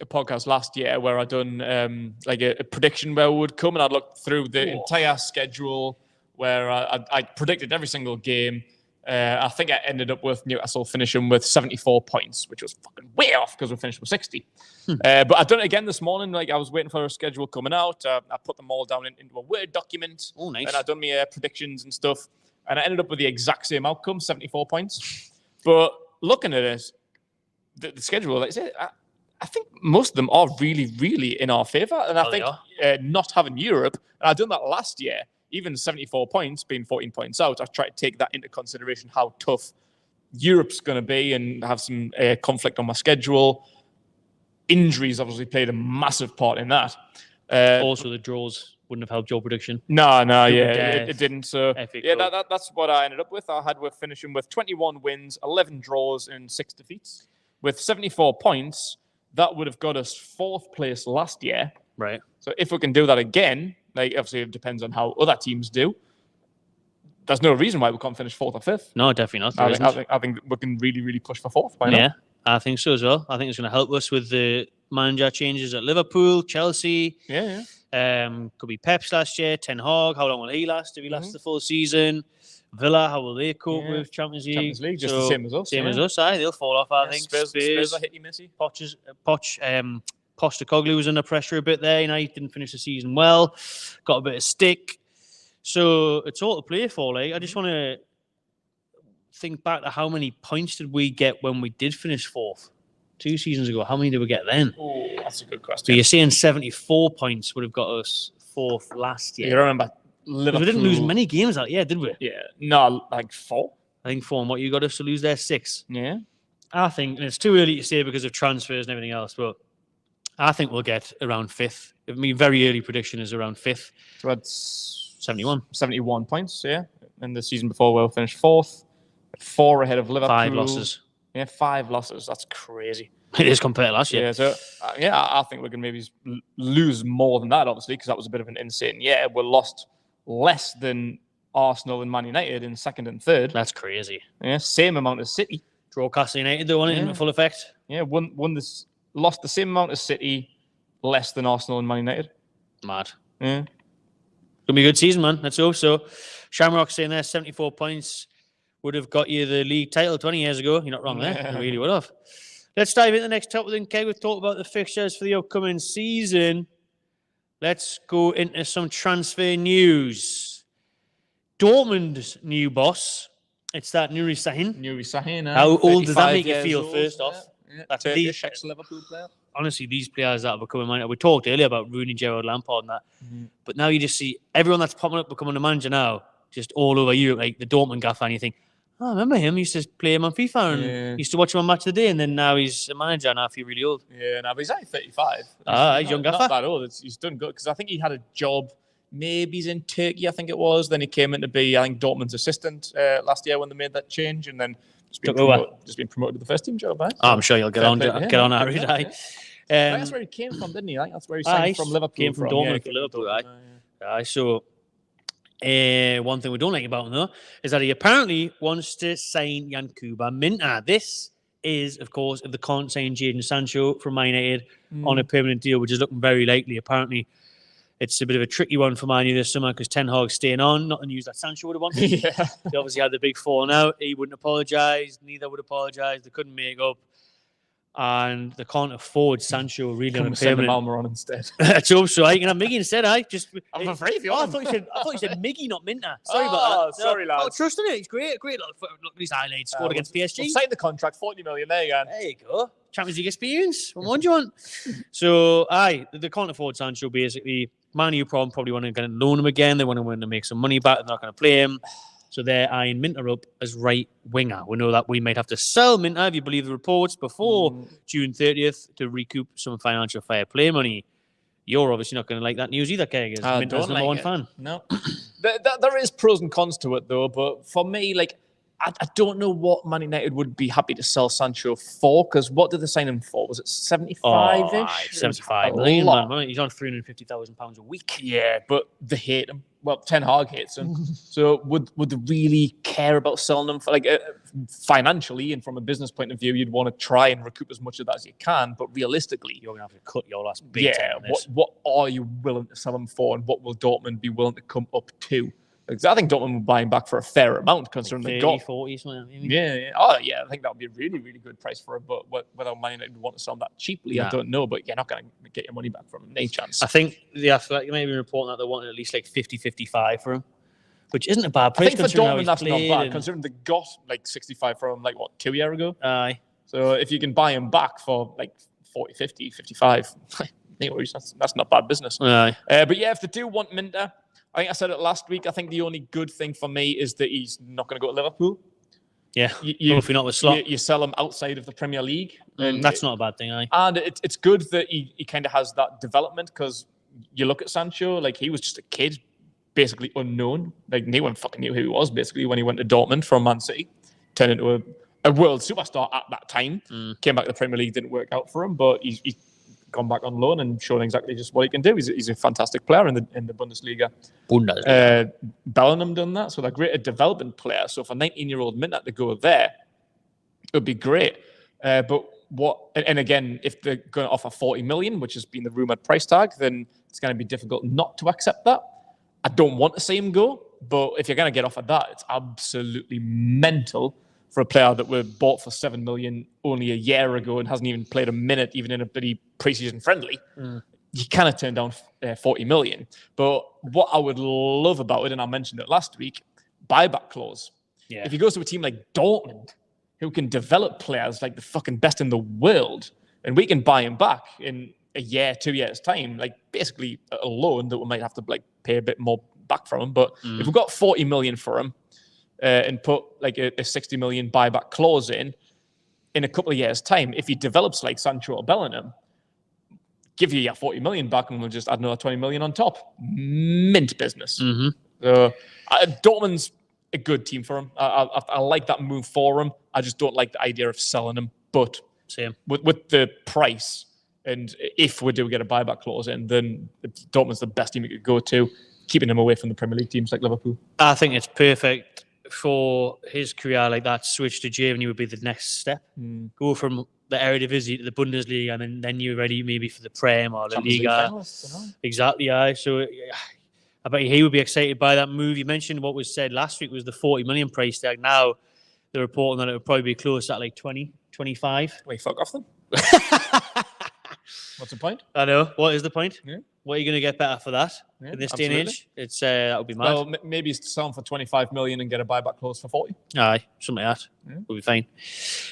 S2: podcast last year where I'd done like a prediction where we would come, and I'd looked through the entire schedule where I predicted every single game. I think I ended up with Newcastle finishing with 74 points, which was fucking way off because we finished with 60. But I've done it again this morning. Like I was waiting for a schedule coming out. I put them all down into a Word document.
S1: Oh, nice.
S2: And I've done my predictions and stuff. And I ended up with the exact same outcome, 74 points. But looking at it, the schedule, like I said, I think most of them are really, really in our favour. And I think not having Europe, and I've done that last year, even 74 points, being 14 points out, I've tried to take that into consideration, how tough Europe's going to be and have some conflict on my schedule. Injuries obviously played a massive part in that.
S1: Also, the draws wouldn't have helped your prediction.
S2: No, it didn't. So, yeah, that's what I ended up with. We're finishing with 21 wins, 11 draws, and 6 defeats. With 74 points, that would have got us 4th place last year.
S1: Right.
S2: So if we can do that again, like obviously it depends on how other teams do. There's no reason why we can't finish 4th or 5th.
S1: No, definitely
S2: not. I think we can really, really push for 4th.
S1: Yeah, I think so as well. I think it's going to help us with the manager changes at Liverpool, Chelsea.
S2: Yeah.
S1: Could be Pep's last year, Ten Hag. How long will he last? If he lasts the full season. Villa, how will they cope with Champions League?
S2: Champions League, just the same as us.
S1: Same as us, they'll fall off, I think.
S2: Spurs are hitty missy.
S1: Postecoglou was under pressure a bit there. He didn't finish the season well. Got a bit of stick. So it's all to play for. Like, I just want to think back to how many points did we get when we did finish 4th 2 seasons ago. How many did we get then?
S2: Oh, that's a good question.
S1: So you're saying 74 points would have got us 4th last year.
S2: You remember Liverpool.
S1: We didn't lose many games that year, did we?
S2: Yeah. No, like 4.
S1: I think 4. And what you got us to lose there? 6.
S2: Yeah.
S1: I think, and it's too early to say because of transfers and everything else, but I think we'll get around 5th. I mean, very early prediction is around 5th.
S2: So that's
S1: 71.
S2: 71 points, yeah. And the season before, we'll finish 4th. 4 ahead of Liverpool.
S1: 5 losses.
S2: Yeah, 5 losses. That's crazy.
S1: It is compared to last year.
S2: Yeah, so I think we're going to maybe lose more than that, obviously, because that was a bit of an insane year. We lost less than Arsenal and Man United in 2nd and 3rd.
S1: That's crazy.
S2: Yeah, same amount as City.
S1: Draw Castle United, though, in full effect.
S2: Yeah, lost the same amount as City, less than Arsenal and Man United.
S1: Mad.
S2: Yeah.
S1: Gonna be a good season, man. Let's hope so. Shamrock saying there, 74 points would have got you the league title 20 years ago. You're not wrong there. You really would have. Let's dive into the next topic then, Keg. We've talked about the fixtures for the upcoming season. Let's go into some transfer news. Dortmund's new boss. It's that Nuri Sahin.
S2: How
S1: old does that make you feel, first off?
S2: Yeah.
S1: That's
S2: Turkish ex-Liverpool player.
S1: Honestly, these players that are becoming manager. We talked earlier about Rooney, Gerrard, Lampard and that. But now you just see everyone that's popping up becoming a manager now, just all over Europe, like the Dortmund gaffer, and you think, oh, I remember him. He used to play him on FIFA and used to watch him on Match of the Day, and then now he's a manager and I feel really old.
S2: Yeah, no, but he's only 35.
S1: He's young gaffer.
S2: Not that old. He's done good, because I think he had a job, maybe he's in Turkey, I think it was. Then he came in to be, I think, Dortmund's assistant last year when they made that change, and then just been promoted to the first team job.
S1: I'm sure you'll get on Harry.
S2: That's where he came from, didn't he? I think that's where he signed from Liverpool.
S1: Came from Dortmund for Liverpool, So one thing we don't like about him, though, is that he apparently wants to sign Yankuba Minta. This is, of course, if they can't sign Jadon Sancho from Man United on a permanent deal, which is looking very likely. Apparently, it's a bit of a tricky one for Man U this summer because Ten Hag's staying on. Not the news that Sancho would have wanted. They obviously had the big falling out. He wouldn't apologise. Neither would apologise. They couldn't make up. And they can't afford Sancho really on a permanent.
S2: Malmer on instead.
S1: Let's hope so. You can have Miggy instead.
S2: I'm afraid if you
S1: I thought you said Miggy, not Minta. Sorry about that.
S2: Sorry, lads.
S1: Oh, trust in it. He's great. Look at his highlights. Scored against PSG.
S2: We'll sign the contract, 40 million. There you go.
S1: There you go. Champions League experience. What more do you want? So, they can't afford Sancho, basically. Man U probably want to loan him again. They want to make some money back. They're not going to play him. So they're eyeing Minta up as right winger. We know that we might have to sell Minta, if you believe the reports, before June 30th to recoup some financial fair play money. You're obviously not going to like that news either, Keg. Minta's number one fan.
S2: No. There is pros and cons to it, though. But for me, I don't know what Man United would be happy to sell Sancho for, because what did they sign him for? Was it 75-ish?
S1: 75 million, man. He's on £350,000 a week.
S2: Yeah, but they hate him. Well, Ten Hag hates him. So would they really care about selling him for, financially and from a business point of view? You'd want to try and recoup as much of that as you can, but realistically,
S1: you're going to have to cut your last big time.
S2: What are you willing to sell him for, and what will Dortmund be willing to come up to? Because I think Dortmund will buy him back for a fair amount, considering they got
S1: 40, something.
S2: Yeah. Oh, yeah. I think that would be a really, really good price for him. But whether Man United would want to sell him that cheaply, I don't know. But you're not going to get your money back from him. No chance.
S1: I think the Athletic may be reporting that they wanted at least 50-55 for him, which isn't a bad price.
S2: I think for Dortmund, that's not bad, considering they got 65 for him 2 years ago.
S1: Aye.
S2: So if you can buy him back for 40, 50, 55, no worries. That's not bad business.
S1: Aye.
S2: But yeah, if they do want Minta, I think I said it last week. I think the only good thing for me is that he's not going to go to Liverpool.
S1: Yeah, hopefully not with Slot.
S2: You sell him outside of the Premier League.
S1: And that's not a bad thing, aye.
S2: And it's good that he kind of has that development, because you look at Sancho, he was just a kid, basically unknown. No one fucking knew who he was, basically, when he went to Dortmund from Man City. Turned into a world superstar at that time. Came back to the Premier League, didn't work out for him, but he's gone back on loan and shown exactly just what he can do. He's a fantastic player in the Bundesliga. Bellingham done that, so they're great a development player. So for 19-year-old Minta to go there, it would be great. But again, if they're going to offer 40 million, which has been the rumored price tag, then it's going to be difficult not to accept that. I don't want to see him go, but if you're going to get offered that, it's absolutely mental for a player that were bought for 7 million only a year ago and hasn't even played a minute, even in a bloody preseason friendly. You cannot turn down 40 million. But what I would love about it, and I mentioned it last week, buyback clause. Yeah. If he goes to a team like Dortmund, who can develop players like the fucking best in the world, and we can buy him back in a year, 2 years' time, basically a loan that we might have to pay a bit more back from him. But if we got 40 million for him and put like a 60 million buyback clause in a couple of years' time, if he develops like Sancho or Bellingham, give you your 40 million back and we'll just add another 20 million on top. Mint business. So Dortmund's a good team for him. I like that move for him. I just don't like the idea of selling him. But with the price, and if we do get a buyback clause in, then Dortmund's the best team we could go to, keeping him away from the Premier League teams like Liverpool.
S1: I think it's perfect for his career. Like that switch to Germany would be the next step. Go from the Eredivisie to the Bundesliga, and then you're ready maybe for the Prem or the Liga. Exactly, aye. So I bet he would be excited by that move. You mentioned what was said last week was the 40 million price tag. Now they're reporting that it would probably be close at like 20, 25.
S2: Wait, fuck off them. What's the point?
S1: I know. What is the point?
S2: Yeah.
S1: What are you going to get better for that in this day and age? It's that would be mad.
S2: Well, maybe sell him for 25 million and get a buyback clause for 40.
S1: Aye, something like that. We'll be fine.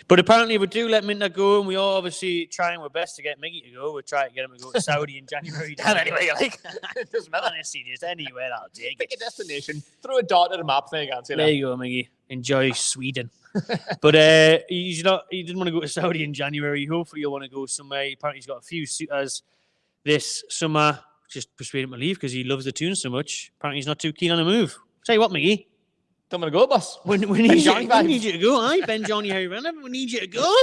S1: But apparently we do let Minter go, and we are obviously trying our best to get Miggy to go. We're trying to get him to go to Saudi in January. Anyway, like, it doesn't matter. Honestly, just anywhere that'll take
S2: Pick a destination, throw a dart at a map, there you go.
S1: There you go, Miggy. Enjoy Sweden. But he didn't want to go to Saudi in January. Hopefully he'll want to go somewhere. Apparently he's got a few suitors this summer. Just persuade him to leave because he loves the Toon so much. Apparently he's not too keen on a move. Tell you what, Miggy.
S2: Don't want to go, boss.
S1: We need you to go. Aye, Ben Johnny Harry Renner. We need you to go.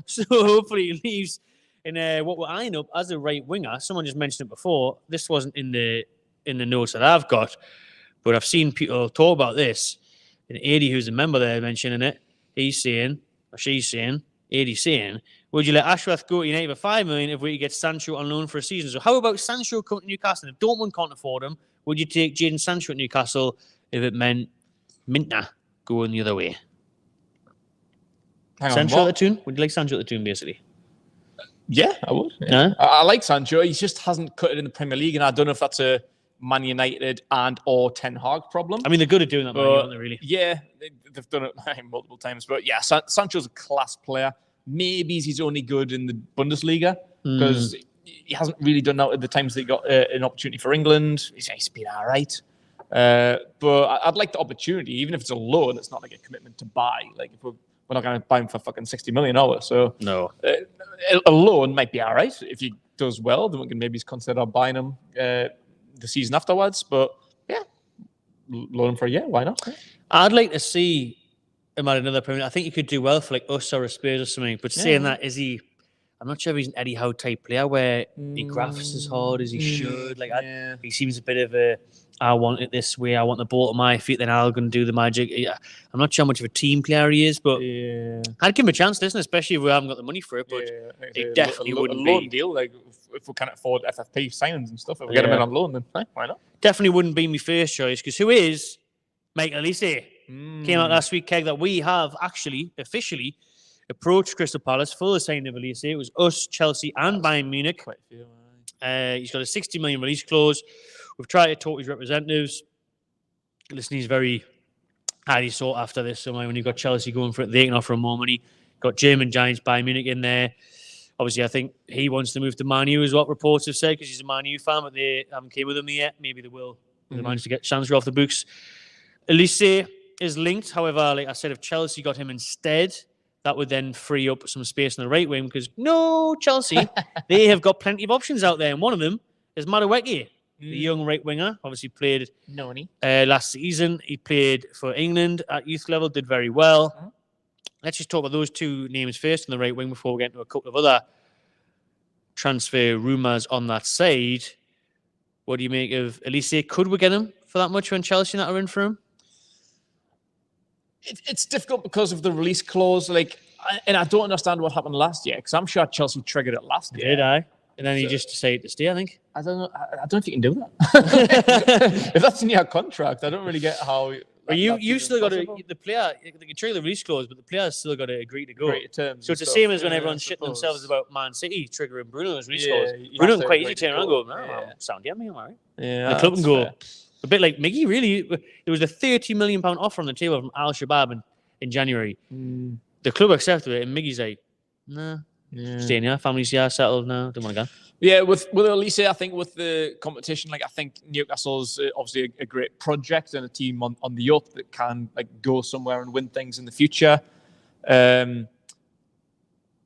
S1: So hopefully he leaves in what we're eyeing up as a right winger. Someone just mentioned it before. This wasn't in the notes that I've got, but I've seen people talk about this. And Adi, who's a member there, mentioning it. He's saying, or she's saying, Adi's saying, would you let Ashworth go to United for 5 million if we could get Sancho on loan for a season? So how about Sancho coming to Newcastle? If Dortmund can't afford him, would you take Jadon Sancho at Newcastle if it meant Minter going the other way? Sancho at the Toon? Would you like Sancho at the Toon, basically?
S2: Yeah, I would. Yeah. I like Sancho. He just hasn't cut it in the Premier League, and I don't know if that's a Man United or Ten Hag problem.
S1: I mean, they're good at doing that, aren't they, really?
S2: Yeah, they've done it multiple times. But yeah, Sancho's a class player. Maybe he's only good in the Bundesliga because he hasn't really done that at the times that he got an opportunity for England. He's been all right. But I'd like the opportunity, even if it's a loan, it's not like a commitment to buy. Like, if we're not going to buy him for fucking 60 million hours. So
S1: no,
S2: a loan might be all right. If he does well, then we can maybe consider buying him the season afterwards. But yeah, loan him for a year. Why not? Yeah.
S1: I'd like to see him at another Premier. I think he could do well for like us or a Spurs or something. But saying that, is he? I'm not sure if he's an Eddie Howe type player where he grafts as hard as he should. Like he seems a bit of a, I want it this way. I want the ball at my feet. Then I'm going to do the magic. I'm not sure how much of a team player he is, but I'd give him a chance, listen, especially if we haven't got the money for it. But it definitely wouldn't be a loan
S2: deal. Like if we can't afford FFP signings and stuff, if we get him in on loan, then why not?
S1: Definitely wouldn't be my first choice because who is Michael Olise? Came out last week, Keg, that we have actually officially approached Crystal Palace for the signing of Olise. It was us, Chelsea, and Bayern Munich. He's got a 60 million release clause. We've tried to talk to his representatives. Listen, he's very highly sought after this summer. When you've got Chelsea going for it, they can offer him more money. Got German giants, Bayern Munich in there. Obviously, I think he wants to move to Man U, is what reports have said, because he's a Man U fan, but they haven't came with him yet. Maybe they will. They managed to get Sancho off the books. Olise is linked. However, like I said, if Chelsea got him instead, that would then free up some space in the right wing because Chelsea, they have got plenty of options out there. And one of them is Madueke, the young right winger. Obviously played last season. He played for England at youth level, did very well. Let's just talk about those two names first in the right wing before we get into a couple of other transfer rumours on that side. What do you make of Olise? Could we get him for that much when Chelsea not are in for him?
S2: It's difficult because of the release clause, and I don't understand what happened last year because I'm sure Chelsea triggered it last year.
S1: Did I? And then he just decided to stay, I think.
S2: I don't know. I don't know if you can do that. If that's in your contract, I don't really get how.
S1: But you still got to, the player, they can trigger the release clause, but the player's still got to agree to go. So it's the same as when everyone's shitting themselves about Man City triggering Bruno's release clause. Bruno quite easy to turn around and go, I'm sound, I'm all right.
S2: Yeah,
S1: the club can go. Fair. A bit like Miggy, really. There was a £30 million offer on the table from Al Shabab in January. The club accepted it, and Miggy's like, nah, staying here. Family's here, settled now. Don't want to go.
S2: Yeah, with Elise, I think with the competition, like I think Newcastle's obviously a great project and a team on the up that can like go somewhere and win things in the future.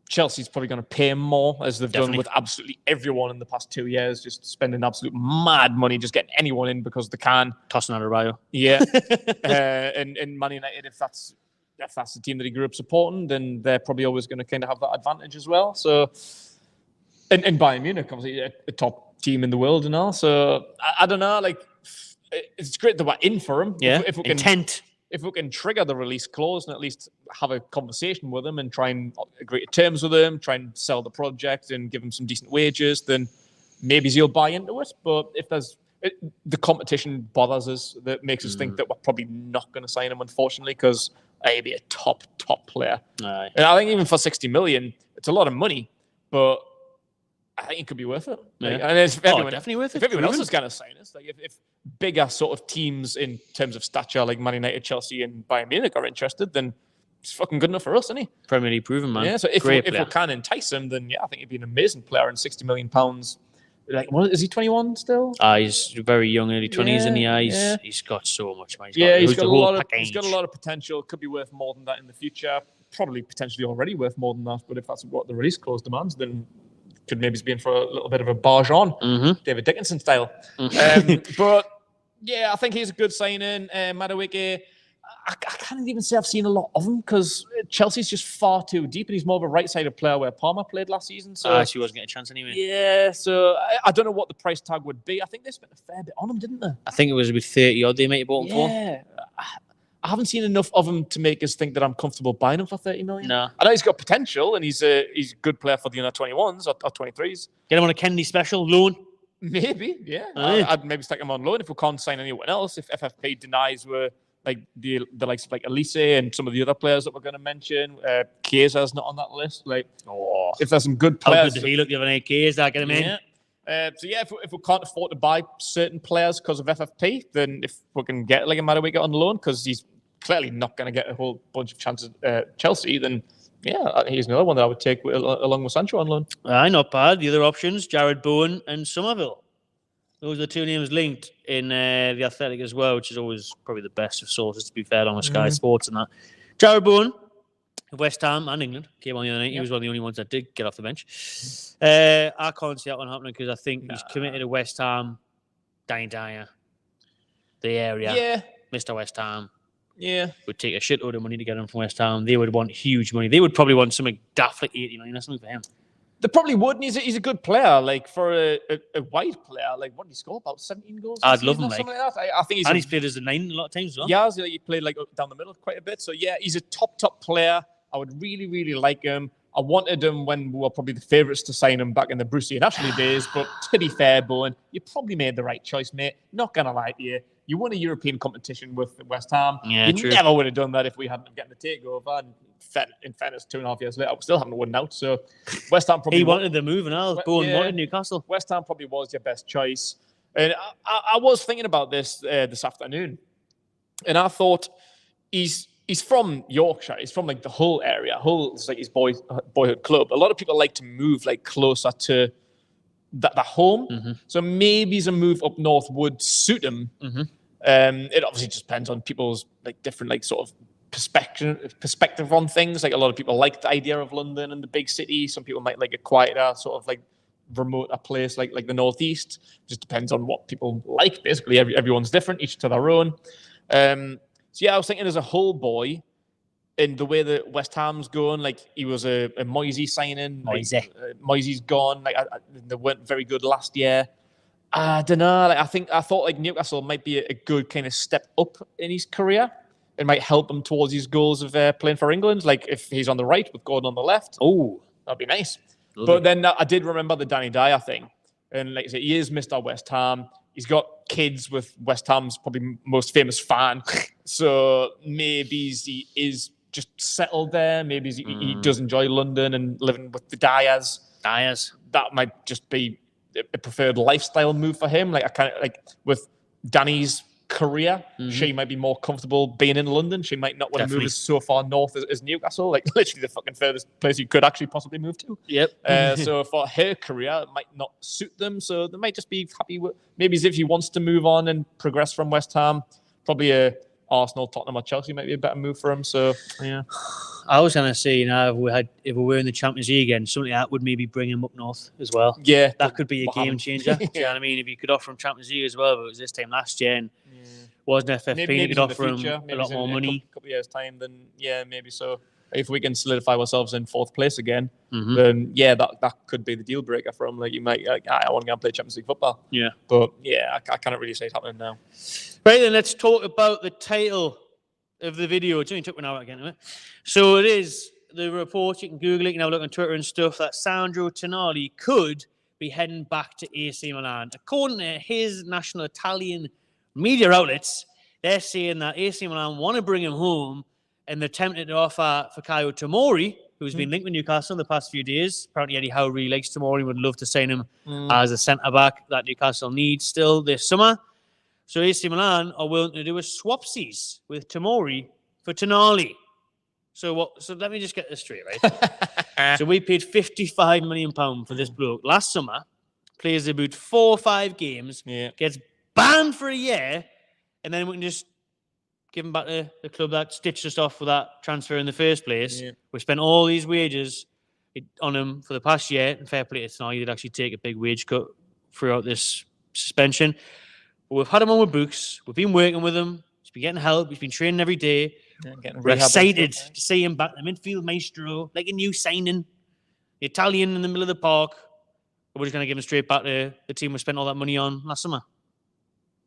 S2: Chelsea's probably going to pay more, as they've done with absolutely everyone in the past 2 years, just spending absolute mad money, just getting anyone in because they can.
S1: Tossing out a Rayo.
S2: Yeah. and Man United, if that's the team that he grew up supporting, then they're probably always going to kind of have that advantage as well. So, and Bayern Munich, obviously a top team in the world and all. So I don't know, like it's great that we're in for him.
S1: Yeah.
S2: If we can,
S1: Intent.
S2: If we can trigger the release clause and at least have a conversation with him and try and agree to terms with him, try and sell the project and give him some decent wages, then maybe he'll buy into it. But if the competition bothers us, that makes us think that we're probably not going to sign him, unfortunately, because he'd be a top player.
S1: Aye.
S2: And I think even for 60 million, it's a lot of money, but I think it could be worth it. Like,
S1: Yeah.
S2: and if everyone,
S1: definitely worth it.
S2: If everyone else is going to sign us, like if bigger sort of teams in terms of stature, like Man United, Chelsea, and Bayern Munich are interested, then it's fucking good enough for us, isn't he?
S1: Premier League proven, man.
S2: Yeah. So if we can entice him, then yeah, I think he'd be an amazing player. And 60 million pounds. Like, what is he? 21 still?
S1: He's very young, early 20s in the eyes.
S2: Yeah.
S1: He's got so much money.
S2: He's got a lot of potential. Could be worth more than that in the future. Probably potentially already worth more than that. But if that's what the release clause demands, then could maybe be in for a little bit of a barge on, David Dickinson style. But yeah, I think he's a good signing. Madueke, I can't even say I've seen a lot of him because Chelsea's just far too deep, and he's more of a right-sided player where Palmer played last season. So
S1: she wasn't getting a chance anyway.
S2: Yeah, so I don't know what the price tag would be. I think they spent a fair bit on him, didn't they?
S1: I think it was about 30 odd they might have bought him for.
S2: Yeah. I haven't seen enough of him to make us think that I'm comfortable buying him for 30 million.
S1: No.
S2: I know he's got potential, and he's a good player for the under 21s or 23s.
S1: Get him on a Kennedy special loan.
S2: Maybe, yeah. I'd maybe stick him on loan if we can't sign anyone else. If FFP denies we're like the likes of like Elise and some of the other players that we're going to mention, Kiesa's not on that list. Like, if there's some good players,
S1: how good did he look the other night? Kiesa, get him in.
S2: So yeah, if we can't afford to buy certain players because of FFP, then if we can get like a Madueke on loan because he's clearly not going to get a whole bunch of chances at Chelsea, then yeah, he's another one that I would take along with Sancho on loan.
S1: Not bad. The other options, Jarrod Bowen and Somerville. Those are the two names linked in the Athletic as well, which is always probably the best of sources, to be fair, on Sky Sports and that. Jarrod Bowen, West Ham and England, came on the other night. He was one of the only ones that did get off the bench. I can't see that one happening because I think he's committed to West Ham, Danny Dyer, the area.
S2: Yeah.
S1: Mr. West Ham.
S2: Yeah.
S1: Would take a shitload of money to get him from West Ham. They would want huge money. They would probably want something daft like 80 million or something for him.
S2: They probably would, and he's a good player. Like, for a wide player, like, what did he score? About 17 goals?
S1: I'd love him, like
S2: that. I think
S1: he's played as a 9 a lot of times as well.
S2: Yeah, he played, like, down the middle quite a bit. So, yeah, he's a top player. I would really, really like him. I wanted him when we were probably the favourites to sign him back in the Brucey and Ashley days. But to be fair, Bowen, you probably made the right choice, mate. Not going to lie to you. You won a European competition with West Ham.
S1: Yeah,
S2: you
S1: true.
S2: Never would have done that if we hadn't gotten the takeover. And in fairness, 2.5 years later, we still haven't won out. So West Ham probably...
S1: He wanted the move and all. Bowen wanted Newcastle.
S2: West Ham probably was your best choice. And I was thinking about this afternoon. And I thought he's from Yorkshire. He's from like the Hull area. Hull is like his boyhood club. A lot of people like to move like closer to the home. So maybe a move up north would suit him. It obviously just depends on people's like different like sort of perspective on things. Like a lot of people like the idea of London and the big city. Some people might like a quieter sort of like remote place like the northeast. Just depends on what people like. Basically, everyone's different, each to their own. So yeah, I was thinking as a Hull boy, in the way that West Ham's going, like he was a Moisey signing. Moisey's gone. Like they weren't very good last year. I don't know. Like I thought like Newcastle might be a good kind of step up in his career. It might help him towards his goals of playing for England. Like if he's on the right with Gordon on the left.
S1: Oh,
S2: that'd be nice.
S1: Lovely.
S2: But then I did remember the Danny Dyer thing, and like I said, he is Mr. West Ham. He's got kids with West Ham's probably most famous fan. So maybe he is just settled there. Maybe he does enjoy London and living with the Dyers. That might just be a preferred lifestyle move for him. Like I kind of like with Danny's career, she might be more comfortable being in London. She might not want to move so far north as Newcastle, like literally the fucking furthest place you could actually possibly move to.
S1: Yep.
S2: So for her career, it might not suit them. So they might just be happy with maybe if he wants to move on and progress from West Ham, probably a Arsenal, Tottenham, or Chelsea might be a better move for him. So yeah.
S1: I was going to say, if we were in the Champions League again, something like that would maybe bring him up north as well.
S2: Yeah,
S1: that could be a game changer. Do you know what I mean? If you could offer him Champions League as well, but it was this time last year and wasn't FFP,
S2: maybe
S1: you could offer him
S2: maybe
S1: a lot more money.
S2: A couple of years time, then maybe so. If we can solidify ourselves in fourth place again, then that could be the deal breaker for him. Like you might, I want to go and play Champions League football.
S1: Yeah,
S2: but I cannot really say it's happening now.
S1: Right then, let's talk about the title of the video. It only took an hour to get to it. So it is the report. You can Google it. You can have a look on Twitter and stuff. That Sandro Tonali could be heading back to AC Milan. According to his national Italian media outlets, they're saying that AC Milan want to bring him home, and they're tempted to offer Fikayo Tomori, who's been linked with Newcastle in the past few days. Apparently, Eddie Howe really likes Tomori, would love to sign him as a centre-back that Newcastle needs still this summer. So AC Milan are willing to do a swapsies with Tomori for Tonali. So let me just get this straight, right? So we paid £55 million for this bloke last summer, plays about 4 or 5 games, gets banned for a year, and then we can just give him back to the club that stitched us off with that transfer in the first place. Yeah. We spent all these wages on him for the past year, and fair play to Tonali, he did actually take a big wage cut throughout this suspension. But we've had him on with books. We've been working with him. He's been getting help. He's been training every day. We're excited to see him back, the midfield maestro, like a new signing, the Italian in the middle of the park. We're just going to give him straight back to the team we spent all that money on last summer.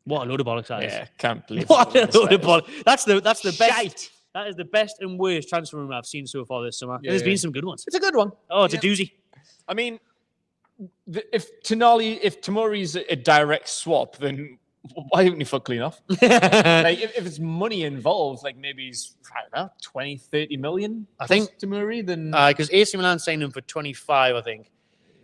S1: What a load of bollocks that is.
S2: Yeah, can't believe
S1: what a load of bollocks. That's the best. That is the best and worst transfer room I've seen so far this summer. There's been some good ones.
S2: It's a good one.
S1: Oh, it's a doozy.
S2: I mean, if Tomori's a direct swap, then why don't you fuck clean off? Like, if it's money involved, like maybe he's, I don't know, 20, 30 million, I think, Tomori, then...
S1: Because AC Milan signed him for 25, I think.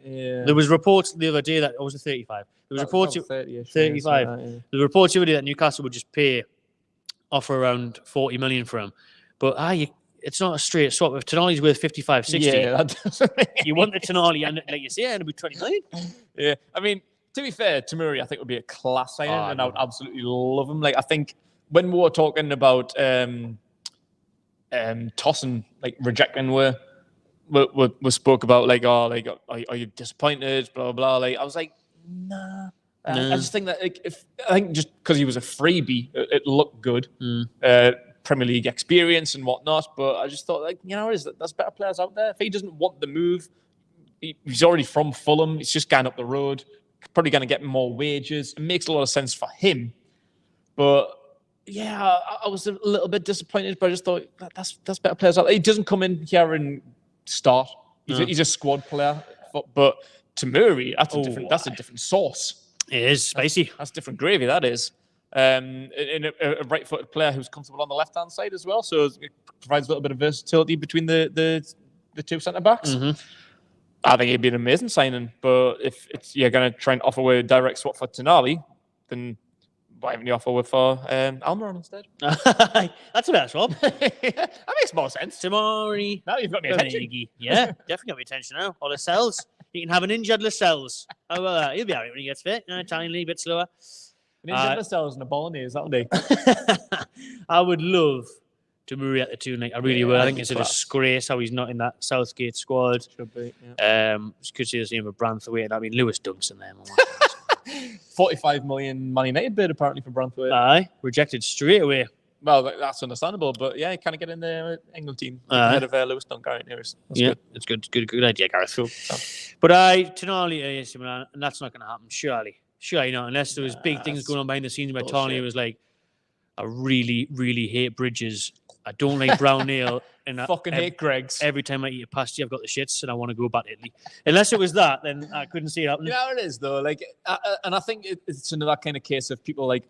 S1: Yeah. There was reports the other day that... was it 35? There was reports... 35. There were reports the other day that Newcastle would just offer around 40 million for him. But it's not a straight swap. If Tonali's worth 55, 60, that doesn't you want the Tonali, and like you say, it'll be 20 million.
S2: Yeah, I mean... To be fair, Tomori, I think, would be a class signing, and I would absolutely love him. Like, I think when we were talking about Tosun, like, rejecting we spoke about, like, are you disappointed, blah, blah, blah. Like, I was like, nah. I just think that, like, I think just because he was a freebie, it looked good. Premier League experience and whatnot, but I just thought, like, there's better players out there. If he doesn't want the move, he's already from Fulham. He's just going up the road. Probably going to get more wages. It makes a lot of sense for him. But yeah, I was a little bit disappointed, but I just thought that's better players out there. He doesn't come in here and start. He's a squad player. But Tomori, that's a different sauce.
S1: It is spicy.
S2: That's different gravy, that is. And a right-footed player who's comfortable on the left-hand side as well. So it provides a little bit of versatility between the two centre-backs. I think it'd be an amazing signing, but if you're going to try and offer a direct swap for Tonali, then why haven't you offered for Almiron instead?
S1: That's a better swap.
S2: That makes more sense.
S1: Tomori.
S2: Now you've got me attention.
S1: Yeah, definitely got me attention now. Or Lascelles. You can have an injured Lascelles. How about that? He'll be all right when he gets fit. Italian league, a bit slower.
S2: An injured Lascelles and a Bolognese, that'll do.
S1: I would love Tomori at the Toon. I really would. I think it's a disgrace how he's not in that Southgate squad.
S2: Should be.
S1: Could see the same with Branthwaite. I mean, Lewis Dunson there.
S2: 45 million Man United bid apparently for Branthwaite.
S1: Aye, rejected straight away.
S2: Well, that's understandable, but yeah, kind of get in the England team ahead of Lewis Duncan. That's good.
S1: It's good idea, Gareth.
S2: Cool.
S1: But Tonali AC Milan, and that's not going to happen. Surely not, unless there was big things going on behind the scenes where Tonali was like, I really, really hate Bridges. I don't like brown nail. And
S2: I fucking hate Greggs.
S1: Every time I eat a pasty, I've got the shits and I want to go back to Italy. Unless it was that, then I couldn't see it happening.
S2: You know how it is, though. Like, and I think it's another kind of case of people, like,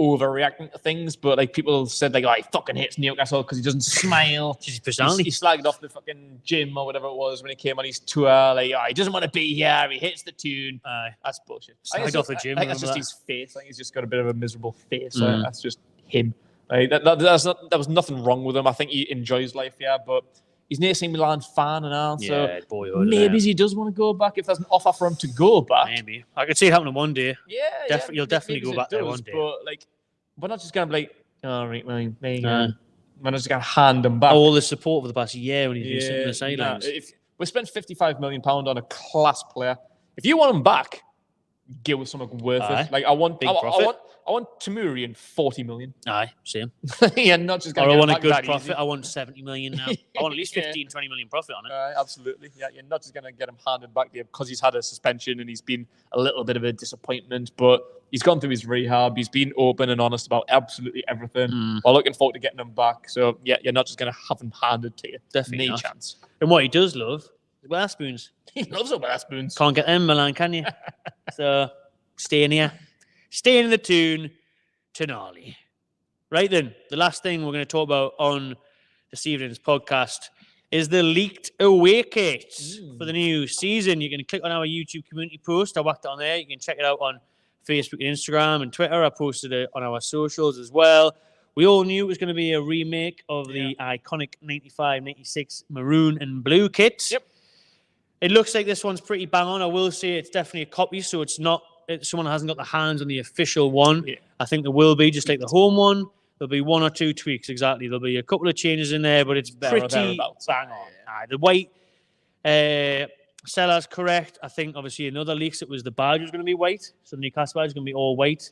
S2: overreacting to things, but like people said, like, oh, he fucking hates Newcastle because he doesn't smile.
S1: His personality.
S2: He slagged off the fucking gym or whatever it was when he came on his tour. Like, oh, he doesn't want to be here. He hates the Toon. That's bullshit.
S1: Slagged off the gym.
S2: I think that's just his face. I think he's just got a bit of a miserable face. That's just him. Like, there was nothing wrong with him. I think he enjoys life, but he's an AC Milan fan and all. So maybe he does want to go back if there's an offer for him to go back.
S1: Maybe. I could see it happening one day. You'll definitely go back there one day.
S2: But like, we're not just going to be like, all right, man, we're not just going to hand him back.
S1: All the support for the past year when he's been sitting on the sidelines.
S2: If we spent £55 million on a class player, if you want him back, give us something worth it. Like I want Tamuri in 40 million.
S1: Same.
S2: Yeah, not just.
S1: Or I want a good profit. Easy. I want 70 million now. I want at least 15, 20 million profit on it.
S2: Absolutely. Yeah, you're not just going to get him handed back there because he's had a suspension and he's been a little bit of a disappointment. But he's gone through his rehab. He's been open and honest about absolutely everything. We're looking forward to getting him back. So yeah, you're not just going to have him handed to you.
S1: Definitely
S2: no
S1: not.
S2: Chance.
S1: And what he does love is Weatherspoons.
S2: He loves the Weatherspoons.
S1: Can't get them, Milan, can you? So stay in here. Stay in the Toon. Tonali. Right then, the last thing we're going to talk about on this evening's podcast is the leaked away kit for the new season. You can click on our YouTube community post. I whacked it on there. You can check it out on Facebook and Instagram and Twitter. I posted it on our socials as well. We all knew it was going to be a remake of the iconic 95-96 maroon and blue kit. Yep. It looks like this one's pretty bang on. I will say it's definitely a copy, so it's not someone hasn't got their hands on the official one. I think there will be, just like the home one. There'll be one or two tweaks, exactly. There'll be a couple of changes in there, but it's pretty bang on. The white seller's correct. I think, obviously, in other leaks, it was the badge was going to be white. So the Newcastle badge is going to be all white.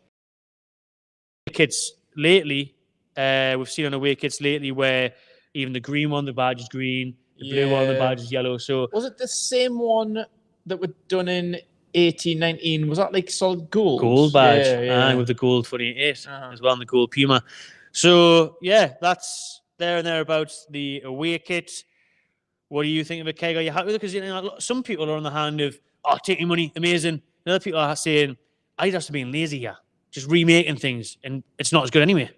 S1: Kits lately, we've seen on away kits lately where even the green one, the badge is green. The blue one, the badge is yellow. So
S2: was it the same one that were done in 18-19, was that like solid gold?
S1: Gold badge, and with the gold 28 as well, and the gold Puma. So, that's there and thereabouts, the away kit. What do you think of it, Keg? Are you happy with it? Because some people are on the hand of, taking money, amazing. And other people are saying, I just have been lazy here, just remaking things, and it's not as good anyway.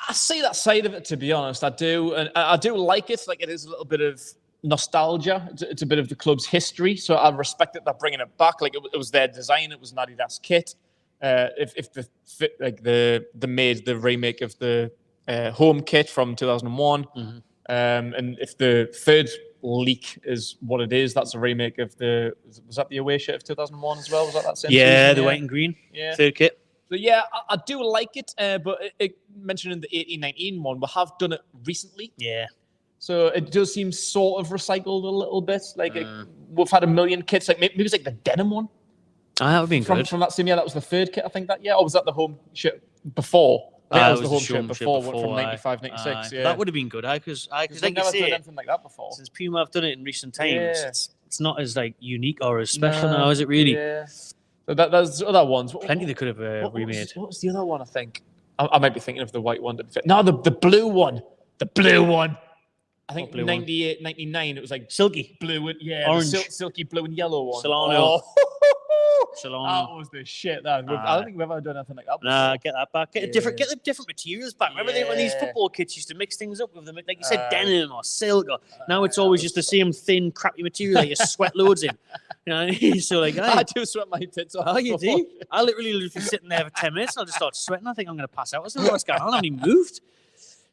S2: I see that side of it, to be honest. I do, and I do like it. Like, it is a little bit of nostalgia. It's a bit of the club's history, so I respect that they're bringing it back. Like, it was their design, it was an Adidas kit. If the made the remake of the home kit from 2001, and if the third leak is what it is, that's a remake of was that the away shirt of 2001 as well? Was that same season?
S1: The white and green third kit.
S2: So I do like it, but it mentioned in the 18-19 one, we have done it recently. So it does seem sort of recycled a little bit. Like we've had a million kits. Like maybe it's like the denim one.
S1: That would be good.
S2: From that same year, that was the third kit, I think, that year. Or was that the home shirt before? That was the home shirt before from 95, 96.
S1: That would have been good. Because like
S2: you never done anything like that before.
S1: Since Puma have done it in recent times, it's not as like unique or as special now, is it really?
S2: So there's other ones.
S1: Plenty they could have remade.
S2: What was the other one, I think? I might be thinking of the white one. No, the blue one. The blue one. I think 98, 99, it was like
S1: silky
S2: blue and
S1: orange,
S2: silky blue and yellow one.
S1: Solano.
S2: That was the shit. I don't think we've ever done anything like that before.
S1: Nah, get that back. Get the different materials back. Remember when these football kits used to mix things up with them, like you said, denim or silk. Now it's always just the same thin, crappy material that you sweat loads in. You know, so like
S2: I do sweat my tits off.
S1: Oh, you do? I literally just be sitting there for 10 minutes and I'll just start sweating. I think I'm going to pass out. I don't know what's going on. I haven't even moved.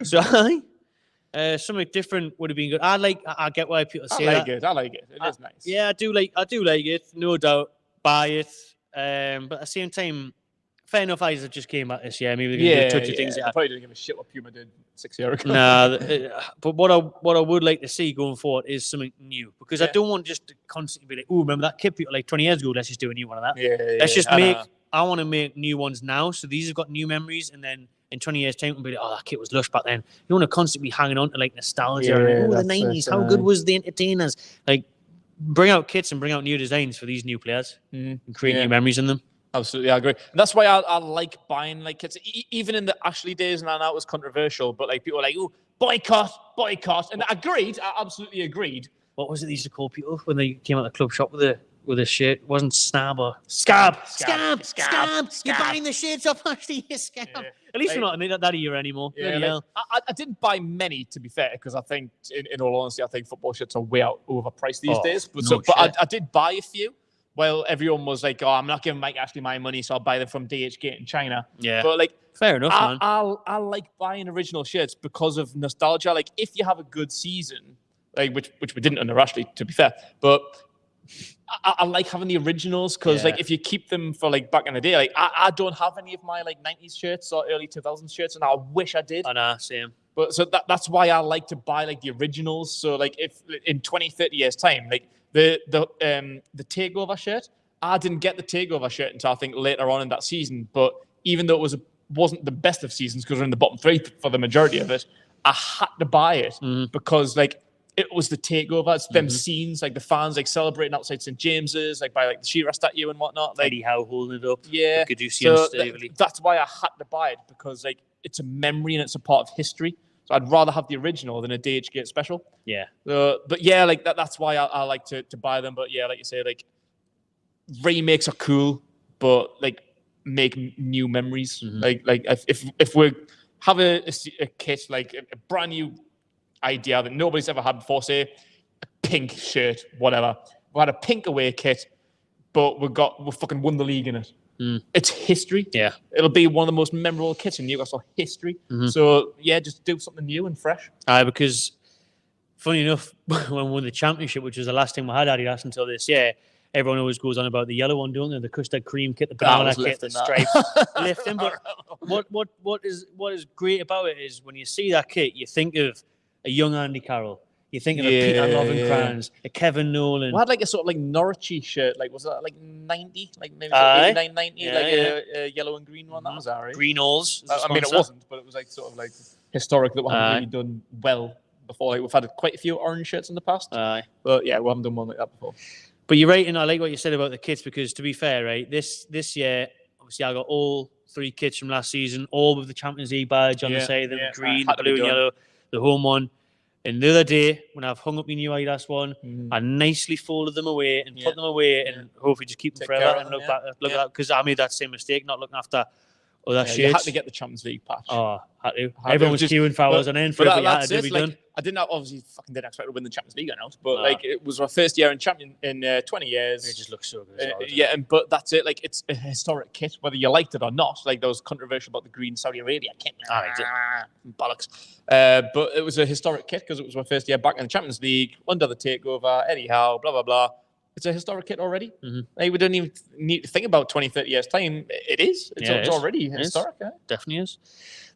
S1: So something different would have been good. I get why people say that.
S2: I like it. It is nice.
S1: Yeah, I do like it. No doubt. Buy it. But at the same time, fair enough, Isaac just came back this year. Maybe they're going to touch of things.
S2: I probably didn't give a shit what Puma did 6 years ago.
S1: Nah, but what I would like to see going forward is something new. Because I don't want just to constantly be like, oh, remember that kit people like 20 years ago? Let's just do a new one of that. Let's just I want to make new ones now. So these have got new memories. And then in 20 years' time, we'll be like, oh, that kit was lush back then. You don't want to constantly be hanging on to like nostalgia. The 90s. How good was the entertainers? Like, bring out kits and bring out new designs for these new players and create new memories in them.
S2: Absolutely, I agree. And that's why I like buying like kits. Even in the Ashley days, and I know it was controversial, but like people were like, oh, boycott. And I absolutely agreed.
S1: What was it they used to call people when they came out of the club shop with with a shirt. It wasn't Snab or Scab. You're buying the shirts off Ashley. You scab. Yeah. At least we're not in that era anymore.
S2: Yeah, I didn't buy many, to be fair, because I think, in all honesty, I think football shirts are way overpriced these days. But I did buy a few. Well, everyone was like, "Oh, I'm not giving Mike Ashley my money, so I'll buy them from DHgate in China."
S1: Yeah,
S2: but like,
S1: fair enough, man.
S2: I like buying original shirts because of nostalgia. Like, if you have a good season, like which we didn't under Ashley, to be fair, but I like having the originals because like if you keep them for like back in the day, like I don't have any of my like 90s shirts or early 2000s shirts, and I wish I did.
S1: I know, same.
S2: But so that's why I like to buy like the originals. So like if in 20, 30 years time, like the takeover shirt, I didn't get the takeover shirt until I think later on in that season. But even though it wasn't the best of seasons because we're in the bottom three for the majority of it, I had to buy it because like it was the takeover. It's them scenes, like the fans like celebrating outside St. James's, like by like the Shearer statue and whatnot. Like
S1: Howe holding it up.
S2: Yeah.
S1: Could you see
S2: so that's why I had to buy it because like it's a memory and it's a part of history. So I'd rather have the original than a DHgate special.
S1: Yeah.
S2: But yeah, like that's why I like to buy them. But yeah, like you say, like remakes are cool, but like make new memories. Like if we have a kit, like a brand new idea that nobody's ever had before, say a pink shirt, whatever. We had a pink away kit, but we fucking won the league in it. It's history. Yeah. It'll be one of the most memorable kits in Newcastle history. So yeah, just do something new and fresh.
S1: Because funny enough, when we won the championship, which was the last thing we had Adidas until this year, everyone always goes on about the yellow one, don't they? The custard cream kit, the banana kit, the stripes, lifting. But what is great about it is when you see that kit, you think of a young Andy Carroll. You think of a Peter Lovenkrands, a Kevin Nolan.
S2: We had like a sort of like Norwichy shirt. Like was that like 90? Like maybe 89, 90? A yellow and green one. That was alright.
S1: Green Alls.
S2: I mean, it wasn't, but it was like sort of like historic that we haven't really done well before. Like we've had quite a few orange shirts in the past. But yeah, we haven't done one like that before.
S1: But you're right, and I like what you said about the kits because to be fair, right, this year, obviously I got all 3 kits from last season, all with the Champions League badge on the side, the green, the blue and yellow, the home one. And the other day, when I've hung up my new Adidas one, I nicely folded them away and put them away and hopefully just keep them forever and look at that because I made that same mistake, not looking after other shirts.
S2: You had to get the Champions League patch.
S1: Oh, had to. Everyone was queuing for hours on end for it, but you had to be done.
S2: I didn't expect to win the Champions League announced, but like it was my first year in 20 years.
S1: It just looks so good.
S2: But that's it. Like it's a historic kit, whether you liked it or not. Like there was controversial about the green Saudi Arabia kit. Bollocks. But it was a historic kit because it was my first year back in the Champions League under the takeover. Eddie Howe, blah blah blah. It's a historic kit already. Like we don't even need to think about 20, 30 years time. It is. It's already historic.
S1: Definitely is.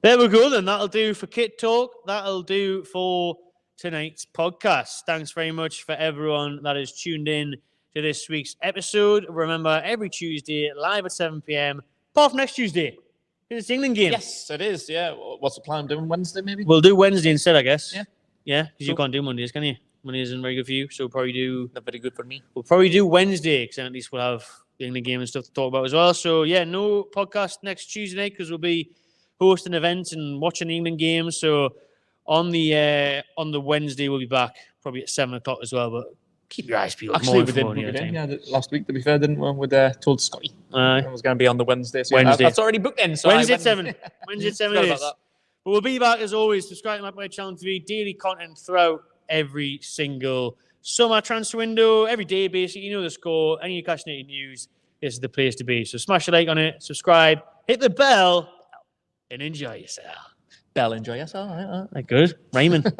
S1: There we go then. That'll do for Kit Talk. That'll do for tonight's podcast. Thanks very much for everyone that has tuned in to this week's episode. Remember, every Tuesday, live at 7 p.m. Apart from next Tuesday. It's the England game.
S2: Yes, it is. Yeah. What's the plan? Doing Wednesday, maybe?
S1: We'll do Wednesday instead, I guess.
S2: Yeah.
S1: Yeah, because you can't do Mondays, can you? Monday isn't very good for you, so we'll probably do...
S2: Not very good for me.
S1: We'll probably do Wednesday, because at least we'll have the England game and stuff to talk about as well. So, yeah, no podcast next Tuesday night, because we'll be hosting events and watching the England game. So, on the Wednesday, we'll be back, probably at 7 o'clock as well, but keep your eyes peeled.
S2: Actually, we did book it in, last week, to be fair, didn't we? With told Scotty. It was going to be on the Wednesday. So
S1: Wednesday.
S2: That's already booked in. So
S1: Wednesday at 7. Wednesday at 7 it is. But we'll be back, as always. Subscribe to my channel TV. Daily content throughout every single summer transfer window, every day, basically. You know the score. Any Newcastle United news, this is the place to be. So smash a like on it, subscribe, hit the bell, and enjoy yourself.
S2: Enjoy yourself. All right.
S1: Good. Raymond.